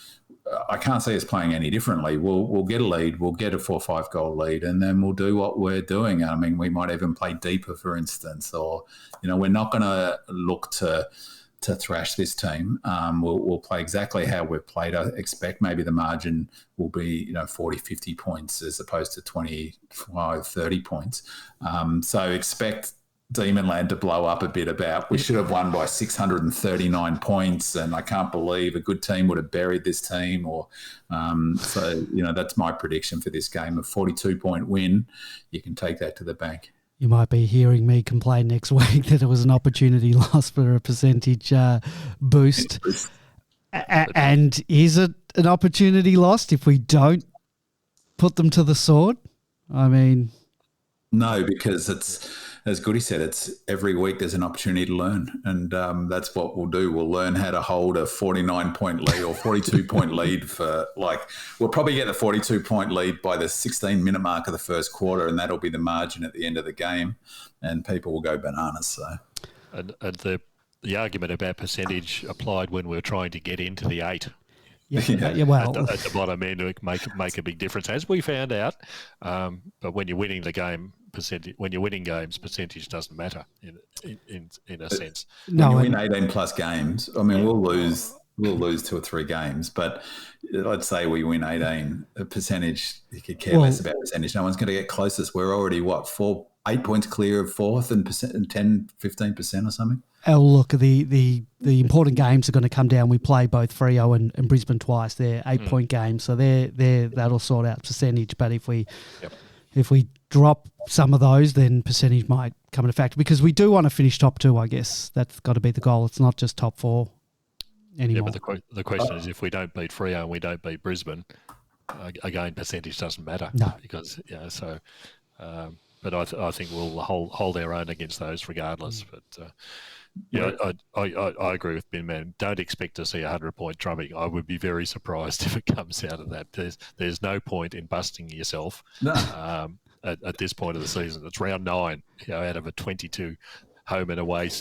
I can't see us playing any differently. We'll get a lead, we'll get a 4 or 5 goal lead, and then we'll do what we're doing. I mean, we might even play deeper, for instance, or we're not going to look to thrash this team. We'll play exactly how we've played. I expect maybe the margin will be 40, 50 points as opposed to 25, 30 points. So expect Demonland to blow up a bit about, we should have won by 639 points, and I can't believe a good team would have buried this team. Or that's my prediction for this game. A 42-point win, you can take that to the bank. You might be hearing me complain next week that it was an opportunity lost for a percentage boost. And is it an opportunity lost if we don't put them to the sword? I mean... No, because it's, as Goody said, it's every week there's an opportunity to learn, and that's what we'll do. We'll learn how to hold a 49-point lead or 42-point lead for, we'll probably get the 42-point lead by the 16-minute mark of the first quarter, and that'll be the margin at the end of the game, and people will go bananas. So, and the argument about percentage applied when we were trying to get into the 8. Well, at the bottom end, it make a big difference, as we found out. But when you're winning the game, when you're winning games, percentage doesn't matter in a sense. No, when you win 18 plus games, I mean, we'll lose we'll lose 2 or 3 games, but let's say we win 18, a percentage, you could care less about percentage. No one's going to get closest. We're already, 8 points clear of fourth and 10, 15% or something? Oh, look, the important games are going to come down. We play both Freo and Brisbane twice. They're 8-point games, so that'll sort out percentage. But if we drop some of those, then percentage might come into factor, because we do want to finish top 2, I guess. That's got to be the goal. It's not just top 4 anymore. Yeah, but the question is, if we don't beat Freo and we don't beat Brisbane, again, percentage doesn't matter. No. Because, so... but I think we'll hold our own against those regardless. But I agree with Ben, man. Don't expect to see 100-point drubbing. I would be very surprised if it comes out of that. There's no point in busting yourself at this point of the season. It's round 9, out of a 22 home and away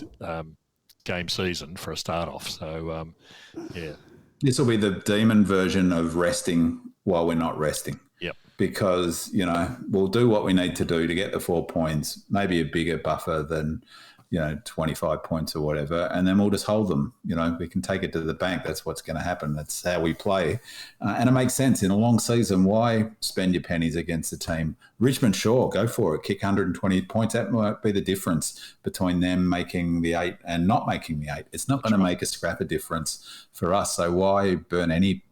game season for a start off. So this will be the Demon version of resting while we're not resting. Yep. Because, we'll do what we need to do to get the 4 points, maybe a bigger buffer than, 25 points or whatever, and then we'll just hold them. We can take it to the bank. That's what's going to happen. That's how we play. And it makes sense. In a long season, why spend your pennies against the team? Richmond, sure, go for it. Kick 120 points. That might be the difference between them making the 8 and not making the 8. It's not going to make a scrap of difference for us. So why burn any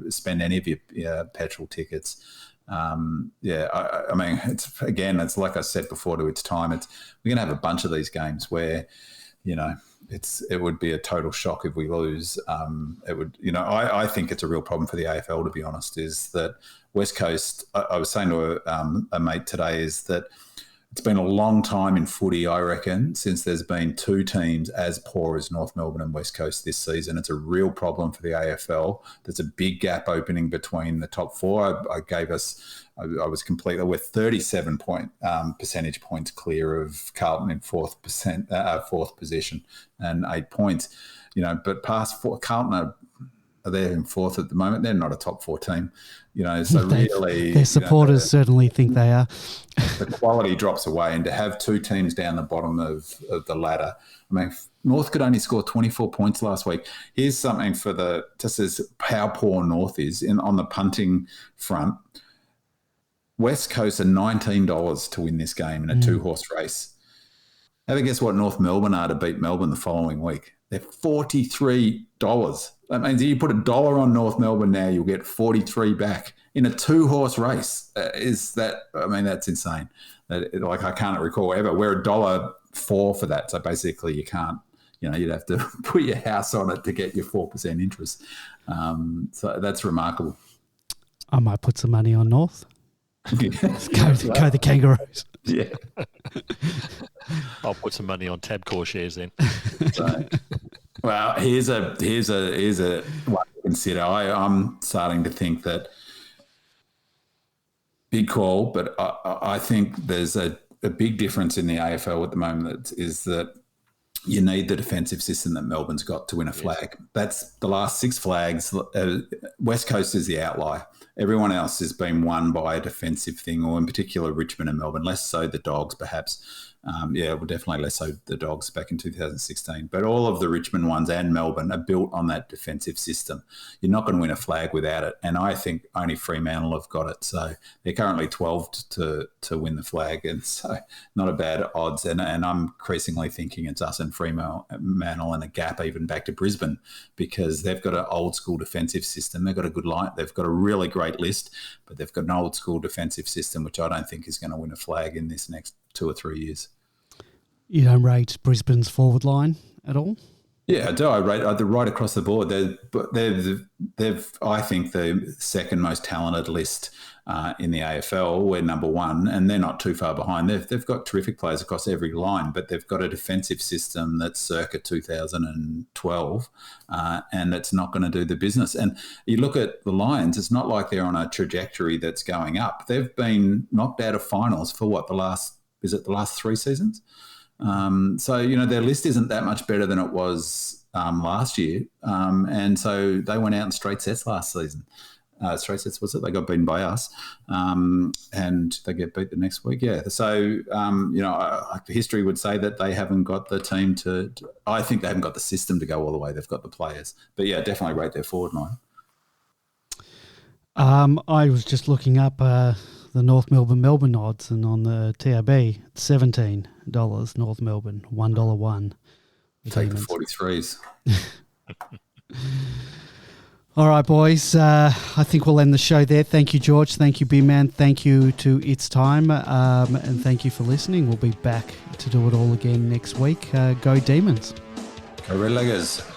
spend any of your petrol tickets? I mean, it's like I said before, to its time, we're going to have a bunch of these games where, it would be a total shock if we lose. It would, I think it's a real problem for the AFL, to be honest, is that West Coast, I was saying to a mate today, is that it's been a long time in footy, I reckon, since there's been 2 teams as poor as North Melbourne and West Coast this season. It's a real problem for the AFL. There's a big gap opening between the top 4. I was completely, we're 37 percentage points clear of Carlton in fourth position and 8 points. But past 4, Carlton are there in 4th at the moment. They're not a top 4 team. So really... Their supporters certainly think they are. The quality drops away, and to have 2 teams down the bottom of the ladder. I mean, North could only score 24 points last week. Here's something just as how poor North is on the punting front. West Coast are $19 to win this game in a 2-horse race. Have a guess what North Melbourne are to beat Melbourne the following week. They're $43. That means if you put $1 on North Melbourne now, you'll get 43 back in a 2-horse race. That's insane. I can't recall ever. We're $1.04 for that. So basically you can't, you'd have to put your house on it to get your 4% interest. So that's remarkable. I might put some money on North. Let's go the Kangaroos. Yeah. I'll put some money on Tabcorp shares then. So, well, here's a one to consider. I'm starting to think that big call, but I think there's a big difference in the AFL at the moment is that you need the defensive system that Melbourne's got to win a flag. That's the last 6 flags. West Coast is the outlier. Everyone else has been won by a defensive thing, or in particular Richmond and Melbourne, less so the Dogs perhaps. Definitely less so the Dogs back in 2016. But all of the Richmond ones and Melbourne are built on that defensive system. You're not going to win a flag without it. And I think only Fremantle have got it. So they're currently 12 to win the flag. And so not a bad odds. And I'm increasingly thinking it's us and Fremantle and a gap even back to Brisbane, because they've got an old school defensive system. They've got a good line. They've got a really great list, but they've got an old school defensive system, which I don't think is going to win a flag in this next 2 or 3 years. You don't rate Brisbane's forward line at all? Yeah, I do. I rate right across the board. They've I think the second most talented list in the AFL. We're number 1, and they're not too far behind. They've got terrific players across every line, but they've got a defensive system that's circa 2012, and it's not going to do the business. And you look at the Lions, it's not like they're on a trajectory that's going up. They've been knocked out of finals for the last 3 seasons? Their list isn't that much better than it was last year. And so they went out in straight sets last season. 3 sets, was it? They got beaten by us, and they get beat the next week. Yeah. So, history would say that they haven't got the team I think they haven't got the system to go all the way. They've got the players. But, yeah, definitely rate their forward line. I was just looking up the North Melbourne odds, and on the TAB, it's $17 North Melbourne, $1 Take the 43s. All right, boys. I think we'll end the show there. Thank you, George. Thank you, B-Man. Thank you to It's Time. And thank you for listening. We'll be back to do it all again next week. Go Demons. Go Red Leggers.